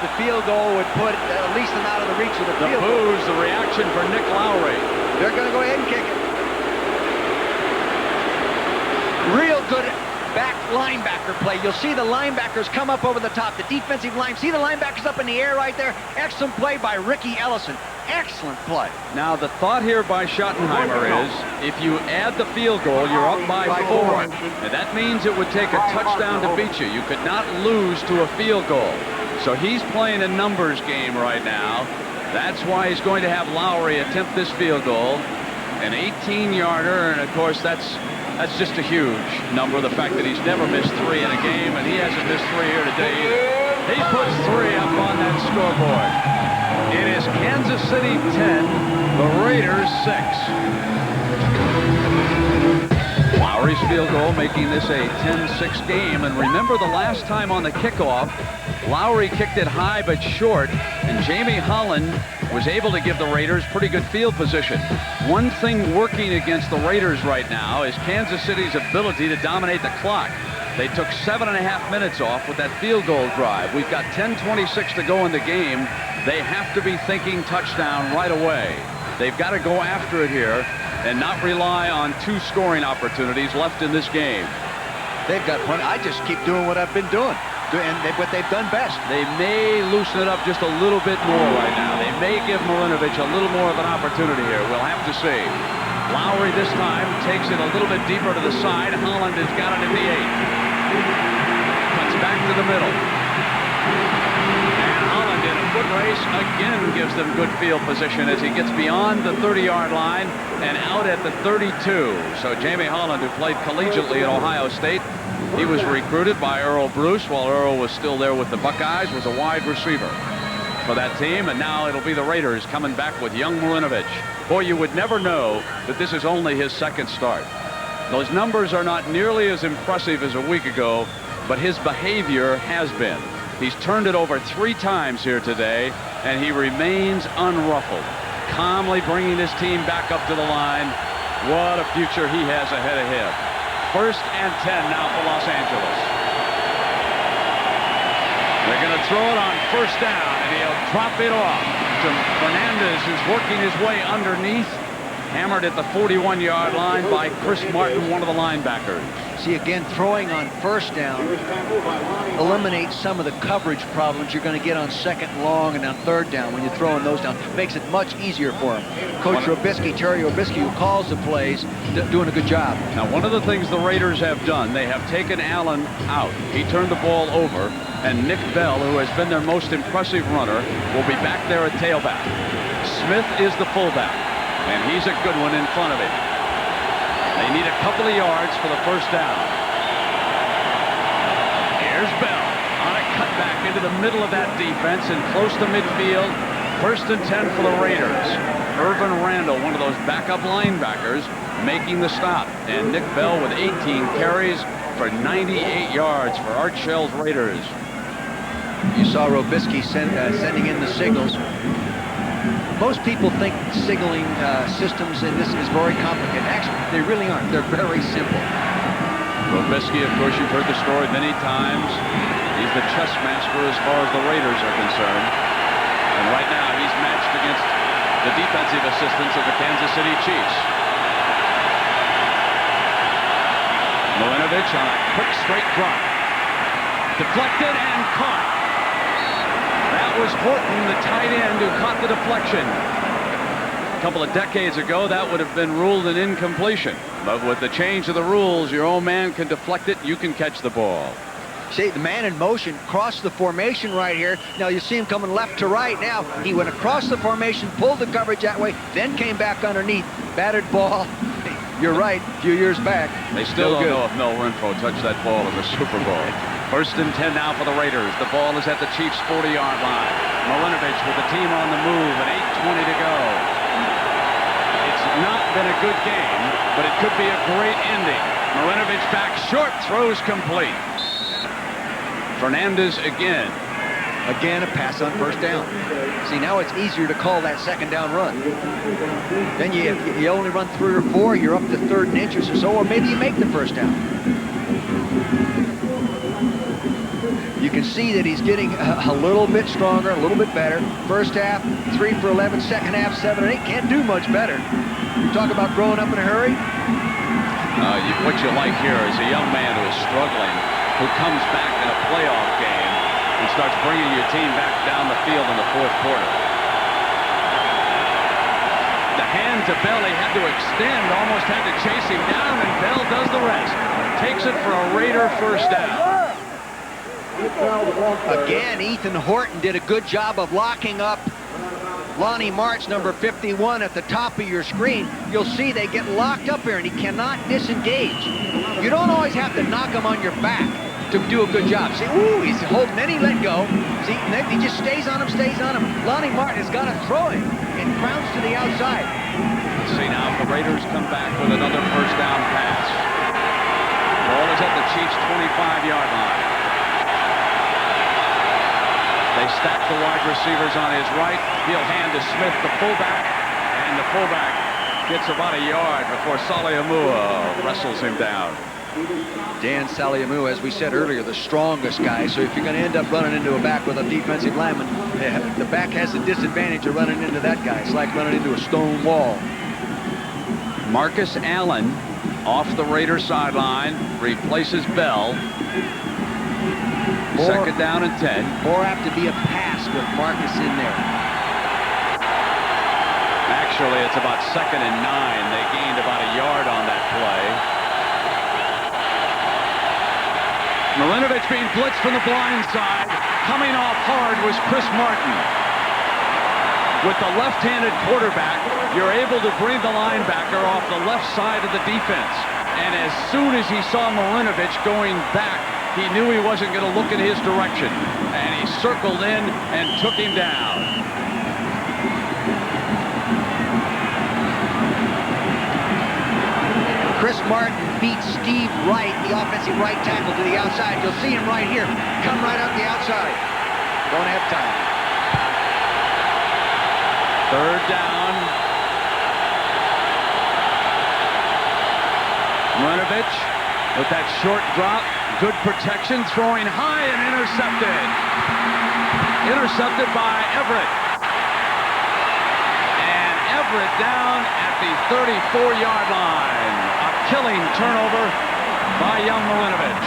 The field goal would put at least them out of the reach of the field goal. The boos, the reaction for Nick Lowry. They're going to go ahead and kick it. Real good back linebacker play. You'll see the linebackers come up over the top. The defensive line. See the linebackers up in the air right there? Excellent play by Ricky Ellison. Excellent play. Now, the thought here by Schottenheimer is if you add the field goal, you're up by 4. And that means it would take a touchdown to beat you. You could not lose to a field goal. So he's playing a numbers game right now. That's why he's going to have Lowry attempt this field goal. An 18-yarder, and of course that's just a huge number. The fact that he's never missed 3 in a game, and he hasn't missed 3 here today either. He puts 3 up on that scoreboard. It is Kansas City 10, the Raiders 6. Lowry's field goal making this a 10-6 game. And remember the last time on the kickoff, Lowry kicked it high but short, and Jamie Holland was able to give the Raiders pretty good field position. One thing working against the Raiders right now is Kansas City's ability to dominate the clock. They took 7.5 minutes off with that field goal drive. We've got 10:26 to go in the game. They have to be thinking touchdown right away. They've got to go after it here and not rely on 2 scoring opportunities left in this game. They've got plenty. I just keep doing what I've been doing. And what they've done best. They may loosen it up just a little bit more right now. They may give Marinovich a little more of an opportunity here. We'll have to see. Lowry this time takes it a little bit deeper to the side. Holland has got it at the 8. Cuts back to the middle. And Holland in a foot race again gives them good field position as he gets beyond the 30-yard line and out at the 32. So Jamie Holland, who played collegiately at Ohio State, he was recruited by Earl Bruce while Earl was still there with the Buckeyes, was a wide receiver for that team, and now it'll be the Raiders coming back with young Marinovich. Boy, you would never know that this is only his second start. Those numbers are not nearly as impressive as a week ago, but his behavior has been. He's turned it over 3 times here today, and he remains unruffled, calmly bringing his team back up to the line. What a future he has ahead of him. 1st and 10 now for Los Angeles. They're going to throw it on 1st down, and he'll drop it off to Fernandez, who's working his way underneath. Hammered at the 41-yard line by Chris Martin, one of the linebackers. See, again, throwing on 1st down eliminates some of the coverage problems you're going to get on 2nd and long and on 3rd down when you're throwing those down. Makes it much easier for him. Coach Robisky, Terry Robisky, who calls the plays, doing a good job. Now, one of the things the Raiders have done, they have taken Allen out. He turned the ball over, and Nick Bell, who has been their most impressive runner, will be back there at tailback. Smith is the fullback, and he's a good one in front of him. They need a couple of yards for the 1st down. Here's Bell on a cutback into the middle of that defense and close to midfield. 1st and 10 for the Raiders. Irvin Randall, one of those backup linebackers, making the stop. And Nick Bell with 18 carries for 98 yards for Art Shell's Raiders. You saw Robisky sending in the signals. Most people think signaling systems in this is very complicated. Actually, they really aren't. They're very simple. Robisky, of course, you've heard the story many times. He's the chess master as far as the Raiders are concerned. And right now, he's matched against the defensive assistants of the Kansas City Chiefs. Marinovich on a quick straight drop. Deflected and caught. That was Horton, the tight end, who caught the deflection. couple of decades ago, that would have been ruled an incompletion. But with the change of the rules, your own man can deflect it, you can catch the ball. See, the man in motion crossed the formation right here. Now you see him coming left to right now. He went across the formation, pulled the coverage that way, then came back underneath. Batted ball. You're right, a few years back. They still don't know if Mel Renfro touched that ball in the Super Bowl. 1st and 10 now for the Raiders. The ball is at the Chiefs' 40-yard line. Marinovich with the team on the move and 8:20 to go. It's not been a good game, but it could be a great ending. Marinovich back short, throws complete. Fernandez again. Again, a pass on 1st down. See, now it's easier to call that 2nd down run. Then you only run 3 or 4, you're up to 3rd and inches or so, or maybe you make the 1st down. You can see that he's getting a little bit stronger, a little bit better. 1st half, 3 for 11. 2nd half, 7 and 8. Can't do much better. You talk about growing up in a hurry. What you like here is a young man who is struggling, who comes back in a playoff game and starts bringing your team back down the field in the 4th quarter. The hand to Bell, he had to extend, almost had to chase him down, and Bell does the rest. Takes it for a Raider 1st down. Again, Ethan Horton did a good job of locking up Lonnie March, number 51, at the top of your screen. You'll see they get locked up here, and he cannot disengage. You don't always have to knock him on your back to do a good job. See, ooh, he's holding, then he let go. See, he just stays on him, stays on him. Lonnie Martin has got to throw it. It grounds to the outside. See now if the Raiders come back with another 1st down pass. Ball is at the Chiefs' 25-yard line. They stack the wide receivers on his right. He'll hand to Smith, the fullback, and the fullback gets about a yard before Saliamua wrestles him down. Dan Saliamua, as we said earlier, the strongest guy. So if you're going to end up running into a back with a defensive lineman, the back has the disadvantage of running into that guy. It's like running into a stone wall. Marcus Allen off the Raiders sideline, replaces Bell. 2nd down and 10. More apt to be a pass with Marcus in there. Actually, it's about 2nd and 9. They gained about a yard on that play. Marinovich being blitzed from the blind side. Coming off hard was Chris Martin. With the left-handed quarterback, you're able to bring the linebacker off the left side of the defense. And as soon as he saw Marinovich going back, he knew he wasn't going to look in his direction. And he circled in and took him down. Chris Martin beats Steve Wright, the offensive right tackle, to the outside. You'll see him right here. Come right out the outside. Don't have time. 3rd down. Marinovich with that short drop. Good protection, throwing high and intercepted. Intercepted by Everett. And Everett down at the 34-yard line. A killing turnover by young Marinovich.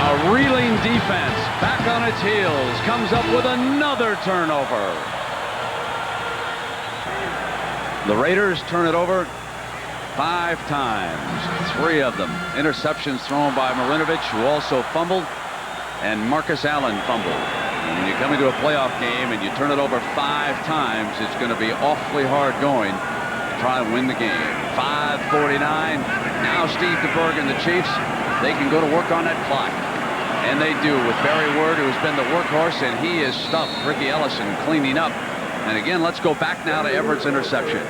A reeling defense back on its heels comes up with another turnover. The Raiders turn it over 5 times, 3 of them interceptions thrown by Marinovich, who also fumbled, and Marcus Allen fumbled. And when you come into a playoff game and you turn it over 5 times, it's going to be awfully hard going to try and win the game. 5:49. Now Steve DeBerg and the Chiefs, they can go to work on that clock. And they do, with Barry Word, who's been the workhorse, and he is stuffed. Ricky Ellison cleaning up. And again, let's go back now to Everett's interception.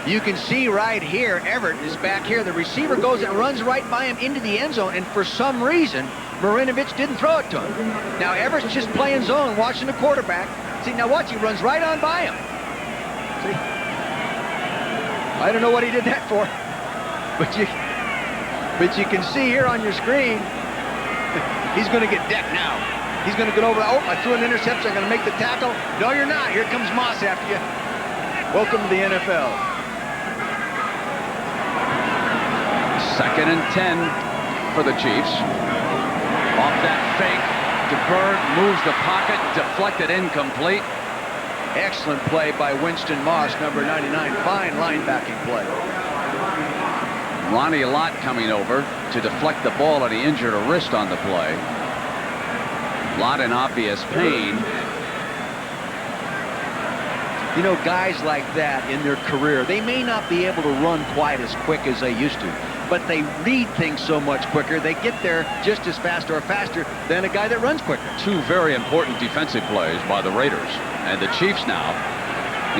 You can see right here, Everett is back here. The receiver goes and runs right by him into the end zone, and for some reason, Marinovich didn't throw it to him. Now, Everett's just playing zone, watching the quarterback. See, now watch, he runs right on by him. See? I don't know what he did that for, but you can see here on your screen, he's going to get decked now. He's going to get over. Oh, I threw an interception. I'm going to make the tackle. No, you're not. Here comes Moss after you. Welcome to the NFL. 2nd and 10 for the Chiefs. Off that fake, DeBerg moves the pocket, deflected, incomplete. Excellent play by Winston Moss, number 99. Fine linebacking play. Ronnie Lott coming over to deflect the ball, and he injured a wrist on the play. Lott in obvious pain. You know, guys like that in their career, they may not be able to run quite as quick as they used to, but they read things so much quicker, they get there just as fast or faster than a guy that runs quicker. Two very important defensive plays by the Raiders. And the Chiefs now,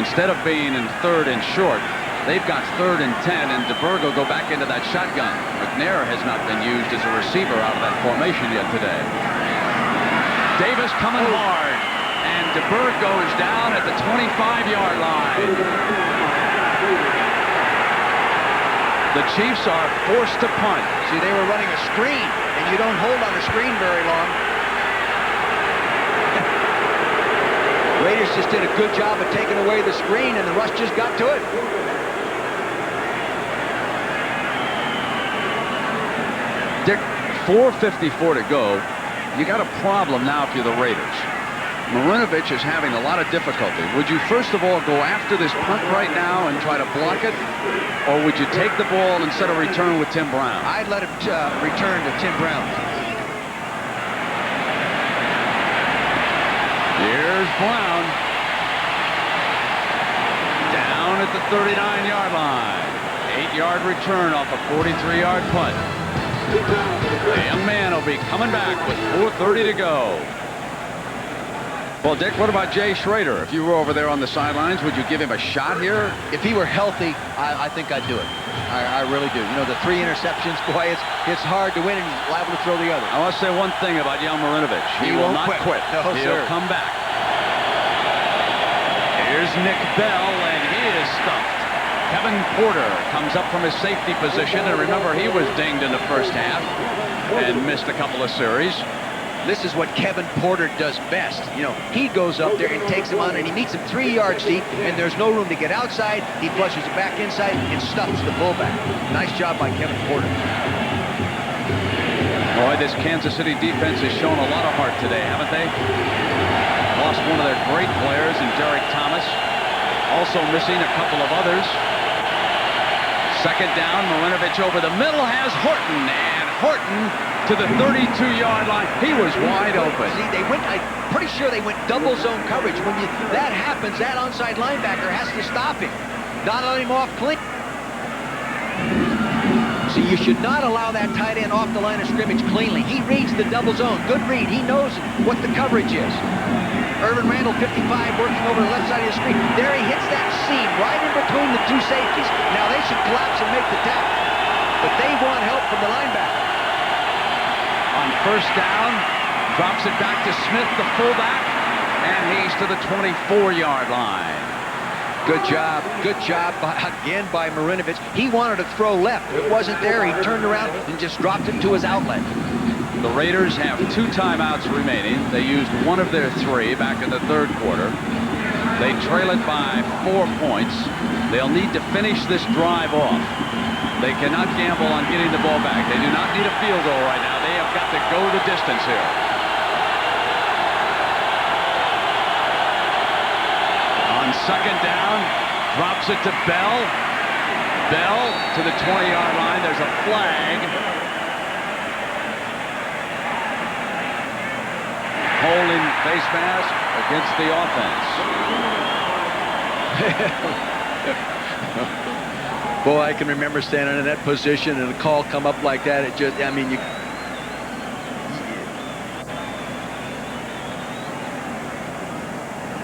instead of being in 3rd and short, they've got 3rd and 10, and DeBerg will go back into that shotgun. McNair has not been used as a receiver out of that formation yet today. Davis coming hard, and DeBerg goes down at the 25-yard line. The Chiefs are forced to punt. See, they were running a screen, and you don't hold on a screen very long. Raiders just did a good job of taking away the screen, and the rush just got to it. Dick, 4:54 to go. You got a problem now if you're the Raiders. Marinovich is having a lot of difficulty. Would you first of all go after this punt right now and try to block it? Or would you take the ball instead of return with Tim Brown? I'd let him return to Tim Brown. Here's Brown. Down at the 39-yard line. 8-yard return off a 43-yard punt. The young man will be coming back with 4:30 to go. Well, Dick, what about Jay Schrader? If you were over there on the sidelines, would you give him a shot here? If he were healthy, I think I'd do it. I really do. You know, the 3 interceptions, boy, it's hard to win, and he's liable to throw the other. I want to say one thing about young Marinovich. He will not quit. No, He'll come back. Here's Nick Bell, and he is stuffed. Kevin Porter comes up from his safety position, and remember, he was dinged in the first half and missed a couple of series. This is what Kevin Porter does best. You know, he goes up there and takes him on, and he meets him 3 yards deep, and there's no room to get outside. He flushes it back inside and stuffs the fullback. Nice job by Kevin Porter. Boy, this Kansas City defense has shown a lot of heart today, haven't they? Lost one of their great players in Derek Thomas. Also missing a couple of others. Second down, Marinovich over the middle has Horton, and Horton to the 32-yard line. He was wide open. See, I'm pretty sure they went double zone coverage. When that happens, that onside linebacker has to stop him, not let him off clean. See, you should not allow that tight end off the line of scrimmage cleanly. He reads the double zone. Good read. He knows what the coverage is. Urban Randall, 55, working over the left side of the screen. There he hits that seam right in between the two safeties. Now they should collapse and make the tackle, but they want help from the linebacker. On first down, drops it back to Smith, the fullback, and he's to the 24-yard line. Good job again by Marinovich. He wanted to throw left. It wasn't there. He turned around and just dropped it to his outlet. The Raiders have 2 timeouts remaining. They used 1 of their 3 back in the 3rd quarter. They trail it by 4 points. They'll need to finish this drive off. They cannot gamble on getting the ball back. They do not need a field goal right now. They have got to go the distance here. On second down, drops it to Bell. Bell to the 20-yard line. There's a flag. Holding face mask against the offense. Boy, I can remember standing in that position and a call come up like that. It just, I mean, you...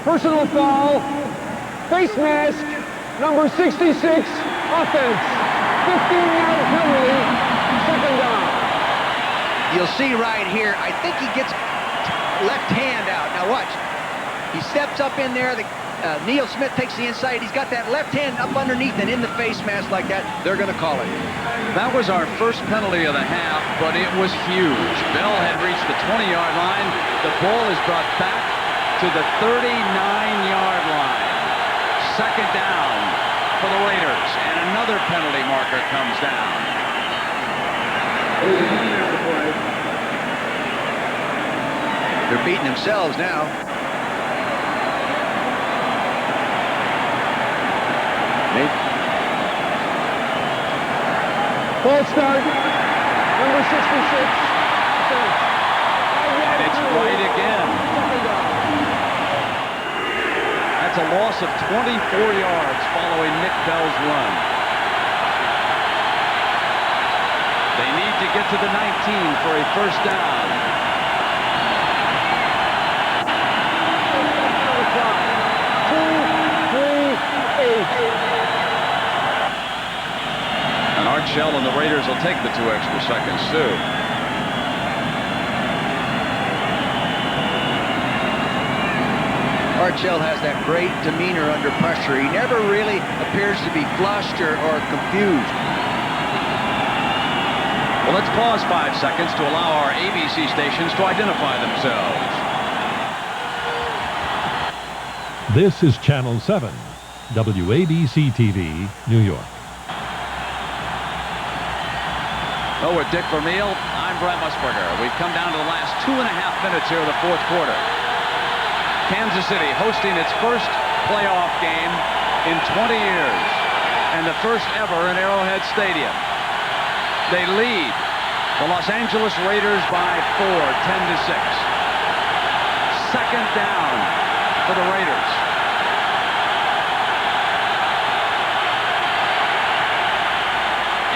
Personal foul, face mask, number 66, offense, 15-yard penalty, second down. You'll see right here, I think he gets left hand out. Now watch. He steps up in there. Neil Smith takes the inside. He's got that left hand up underneath and in the face mask like that. They're going to call it. That was our first penalty of the half, but it was huge. Bell had reached the 20-yard line. The ball is brought back to the 39-yard line. Second down for the Raiders, and another penalty marker comes down. They're beating themselves now. Ball start. Number 66. And it's right again. That's a loss of 24 yards following Nick Bell's run. They need to get to the 19 for a first down. And Art Shell and the Raiders will take the 2 extra seconds too. Art Shell has that great demeanor under pressure. He never really appears to be flushed or confused. Well, let's pause 5 seconds to allow our ABC stations to identify themselves. This is Channel 7, WABC-TV, New York. Oh, with Dick Vermeil, I'm Brent Musburger. We've come down to the last 2.5 minutes here of the 4th quarter. Kansas City hosting its first playoff game in 20 years and the first ever in Arrowhead Stadium. They lead the Los Angeles Raiders by 4, 10-6. Second down for the Raiders.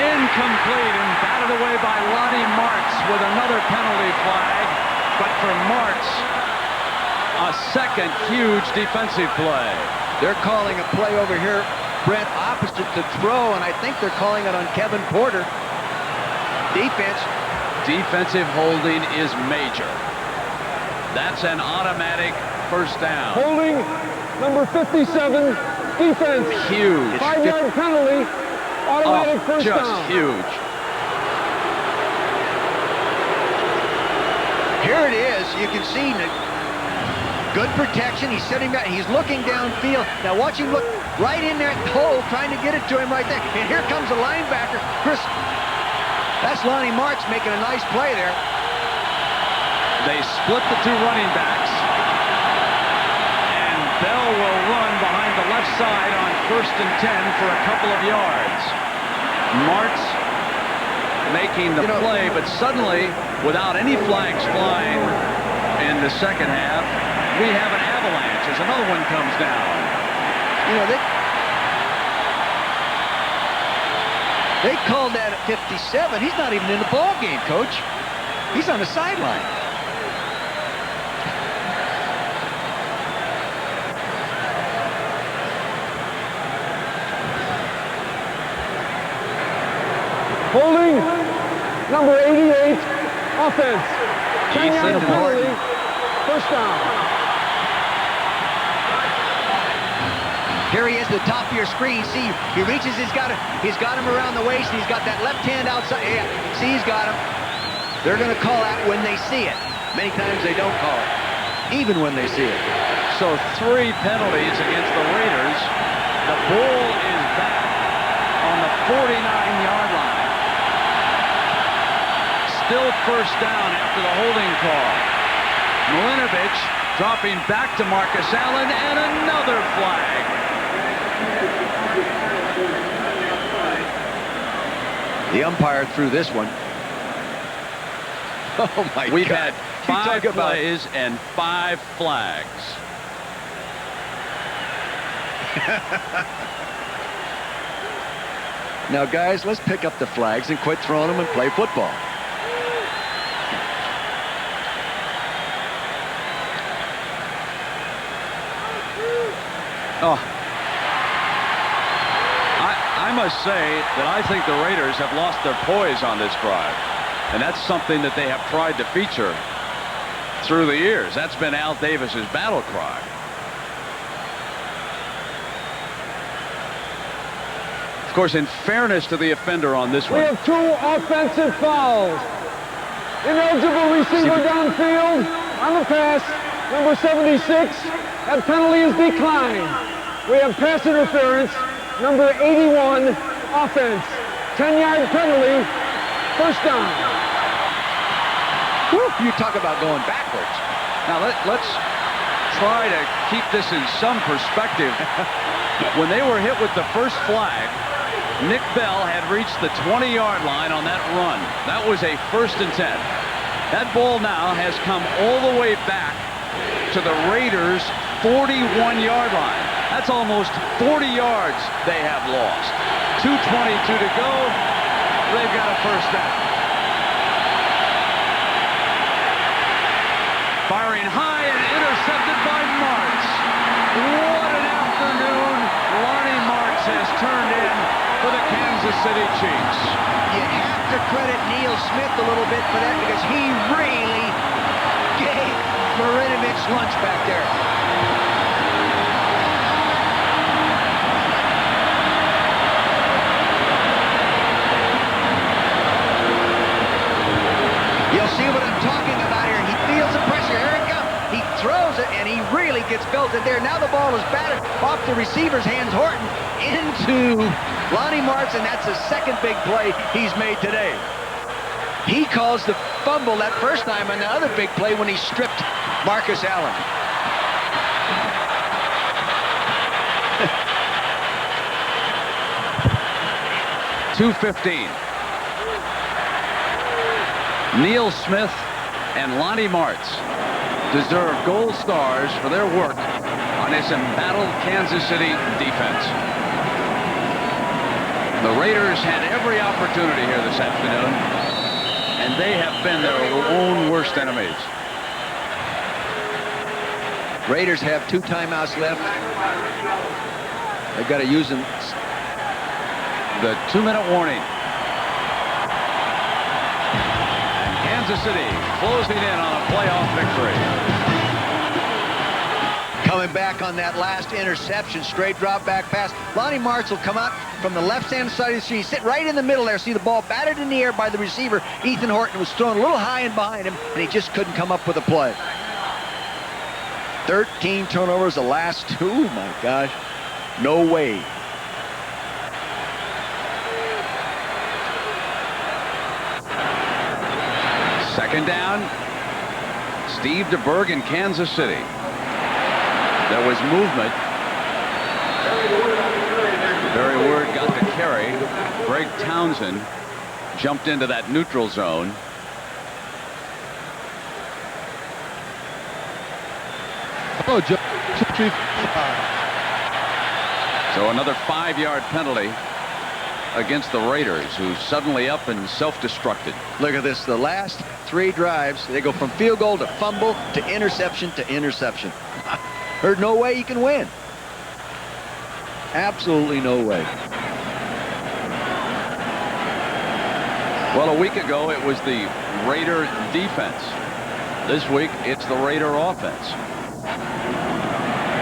Incomplete and batted away by Lonnie Martz with another penalty flag. But for Martz, a second huge defensive play. They're calling a play over here, Brent, opposite the throw, and I think they're calling it on Kevin Porter. Defensive holding is major. That's an automatic first down. Holding, number 57, defense. Huge. 5-yard penalty, automatic first just down. Huge. Here it is. You can see good protection. He's sitting back. He's looking downfield. Now watch him look right in that hole, trying to get it to him right there. And here comes the linebacker, Chris. That's Lonnie Martz making a nice play there. They split the 2 running backs. And Bell will run behind the left side on 1st and 10 for a couple of yards. Martz making the play, but suddenly, without any flags flying in the second half, we have an avalanche as another one comes down. You know, they called that at 57. He's not even in the ball game, Coach. He's on the sideline. Holding, number 88, offense. 10-yard penalty, first down. Here he is at the top of your screen. See, he reaches, he's got him around the waist, and he's got that left hand outside. Yeah, see, he's got him. They're going to call that when they see it. Many times they don't call it, even when they see it. So 3 penalties against the Raiders. The Bull is back on the 49-yard line. Still first down after the holding call. Milinovich dropping back to Marcus Allen, and another flag. The umpire threw this one. Oh my God. We've had 5 plays and 5 flags. Now, guys, let's pick up the flags and quit throwing them and play football. Oh. I must say that I think the Raiders have lost their poise on this drive. And that's something that they have tried to feature through the years. That's been Al Davis's battle cry. Of course, in fairness to the offender on this one. We have 2 offensive fouls. Ineligible receiver downfield on the pass, number 76. That penalty is declined. We have pass interference, number 81, offense. 10-yard penalty, first down. Woo, you talk about going backwards. Now let's try to keep this in some perspective. When they were hit with the first flag, Nick Bell had reached the 20-yard line on that run. That was a 1st and 10. That ball now has come all the way back to the Raiders' 41-yard line. That's almost 40 yards they have lost. 2:22 to go. They've got a 1st down. Firing high and intercepted by Martz. What an afternoon Lonnie Martz has turned in for the Kansas City Chiefs. You have to credit Neil Smith a little bit for that because he really gave Marinovich lunch back there. You'll see what I'm talking about here. He feels the pressure. Here it comes. He throws it, and he really gets belted there. Now the ball is batted off the receiver's hands. Horton into Lonnie Martz, and that's the 2nd big play he's made today. He caused the fumble that first time on the other big play when he stripped Marcus Allen. .215. Neil Smith and Lonnie Martz deserve gold stars for their work on this embattled Kansas City defense. The Raiders had every opportunity here this afternoon, and they have been their own worst enemies. Raiders have 2 timeouts left. They've got to use them. The 2-minute warning. Kansas City closing in on a playoff victory. Coming back on that last interception, straight drop back pass. Lonnie Martz will come out from the left-hand side of the street, sit right in the middle there. See the ball batted in the air by the receiver. Ethan Horton was thrown a little high and behind him, and he just couldn't come up with a play. 13 turnovers the last 2. My gosh, no way. Second down. Steve DeBerg in Kansas City. There was movement. Barry Word got the carry. Greg Townsend jumped into that neutral zone. Oh, Joe. So another 5-yard penalty against the Raiders, who suddenly up and self-destructed. Look at this. The last 3 drives, they go from field goal to fumble to interception to interception. There's no way you can win. Absolutely no way. Well, a week ago, it was the Raider defense. This week, it's the Raider offense.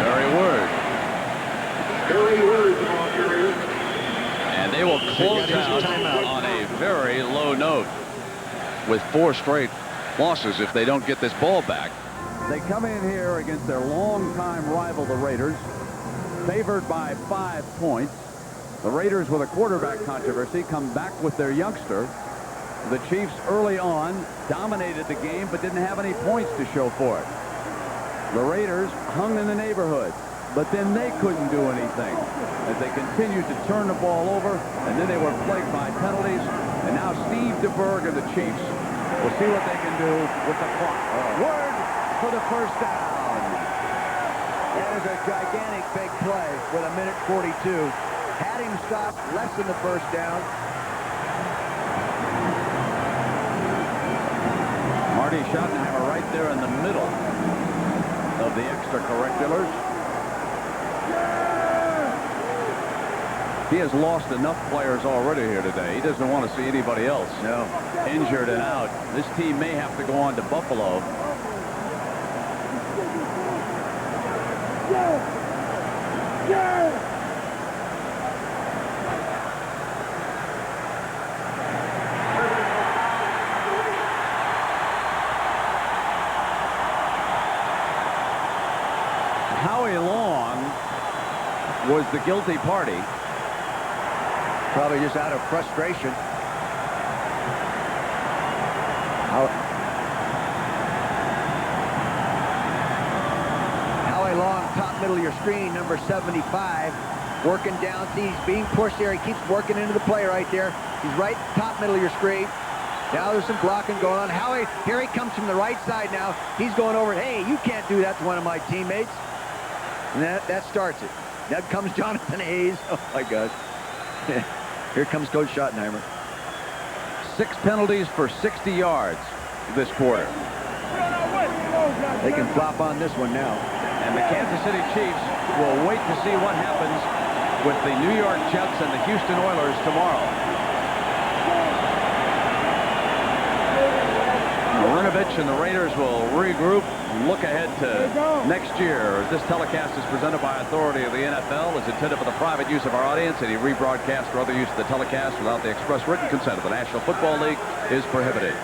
Barry Word. And they will close out on a very low note with 4 straight losses if they don't get this ball back. They come in here against their longtime rival, the Raiders, favored by 5 points. The Raiders, with a quarterback controversy, come back with their youngster. The Chiefs early on dominated the game but didn't have any points to show for it. The Raiders hung in the neighborhood, but then they couldn't do anything as they continued to turn the ball over, and then they were plagued by penalties. And now Steve DeBerg and the Chiefs will see what they can do with the clock. Word for the 1st down. That is a gigantic big play with 1:42. Had him stopped, less than the 1st down. Marty Schottenheimer right there in the middle of the extracurriculars. He has lost enough players already here today. He doesn't want to see anybody else injured and out. This team may have to go on to Buffalo. Howie Long was the guilty party. Probably just out of frustration. middle of your screen, number 75, working down. See, he's being pushed there. He keeps working into the play right there. He's right top middle of your screen. Now there's some blocking going on. Howie, here he comes from the right side now. He's going over. Hey, you can't do that to one of my teammates. And that starts it. That comes Jonathan Hayes. Oh, my gosh. Here comes Coach Schottenheimer. 6 penalties for 60 yards this quarter. They can flop on this one now. And the Kansas City Chiefs will wait to see what happens with the New York Jets and the Houston Oilers tomorrow. Marinovich and the Raiders will regroup and look ahead to next year. This telecast is presented by authority of the NFL, is intended for the private use of our audience. Any rebroadcast or other use of the telecast without the express written consent of the National Football League is prohibited.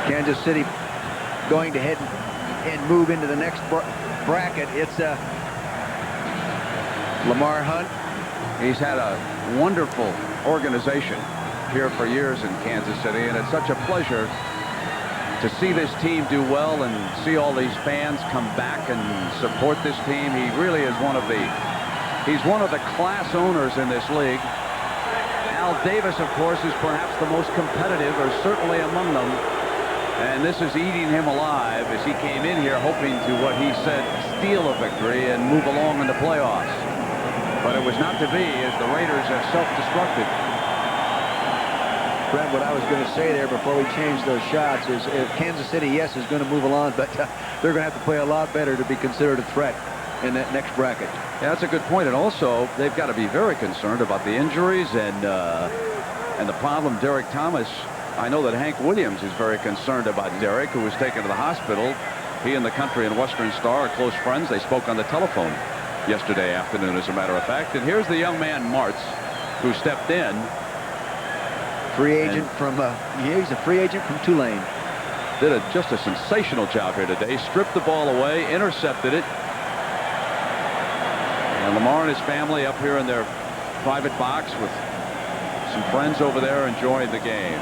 Kansas City going to head and move into the next bracket. It's Lamar Hunt. He's had a wonderful organization here for years in Kansas City, and it's such a pleasure to see this team do well and see all these fans come back and support this team. He really is he's one of the class owners in this league. Al Davis, of course, is perhaps the most competitive, or certainly among them. And this is eating him alive as he came in here hoping to, what he said, steal a victory and move along in the playoffs. But it was not to be, as the Raiders have self-destructed. Brent, what I was going to say there before we change those shots is Kansas City, yes, is going to move along, but they're going to have to play a lot better to be considered a threat in that next bracket. Yeah, that's a good point. And also, they've got to be very concerned about the injuries and the problem Derek Thomas. I know that Hank Williams is very concerned about Derek, who was taken to the hospital. He and the Country and Western Star are close friends. They spoke on the telephone yesterday afternoon, as a matter of fact. And here's the young man, Martz, who stepped in. Free agent from, he's a free agent from Tulane. Did just a sensational job here today. Stripped the ball away, intercepted it. And Lamar and his family up here in their private box with some friends over there enjoying the game.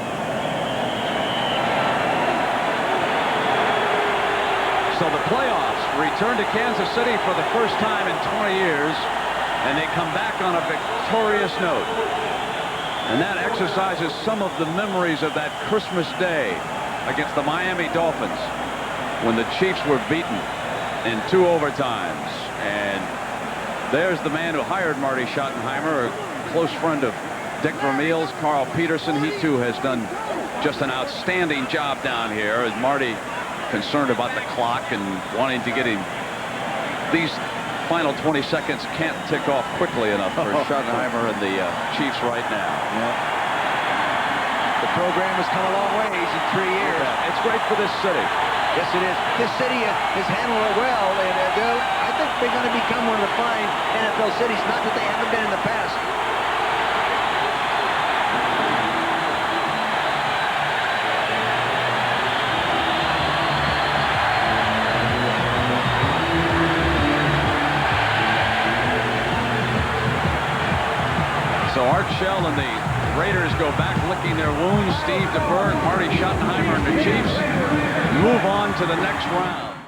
So the playoffs return to Kansas City for the first time in 20 years, and they come back on a victorious note. And that exercises some of the memories of that Christmas Day against the Miami Dolphins, when the Chiefs were beaten in 2 overtimes. And there's the man who hired Marty Schottenheimer, a close friend of Dick Vermeil's, Carl Peterson. He too has done just an outstanding job down here, as Marty concerned about the clock and wanting to get him. These final 20 seconds can't tick off quickly enough for Schottenheimer and the Chiefs right now. Yeah. The program has come a long ways in 3 years. Yeah, it's great for this city. Yes, it is. This city has handled it well, and I think they're going to become one of the fine NFL cities, not that they haven't been in the past. So Art Shell and the Raiders go back licking their wounds. Steve DeBerg, Marty Schottenheimer, and the Chiefs move on to the next round.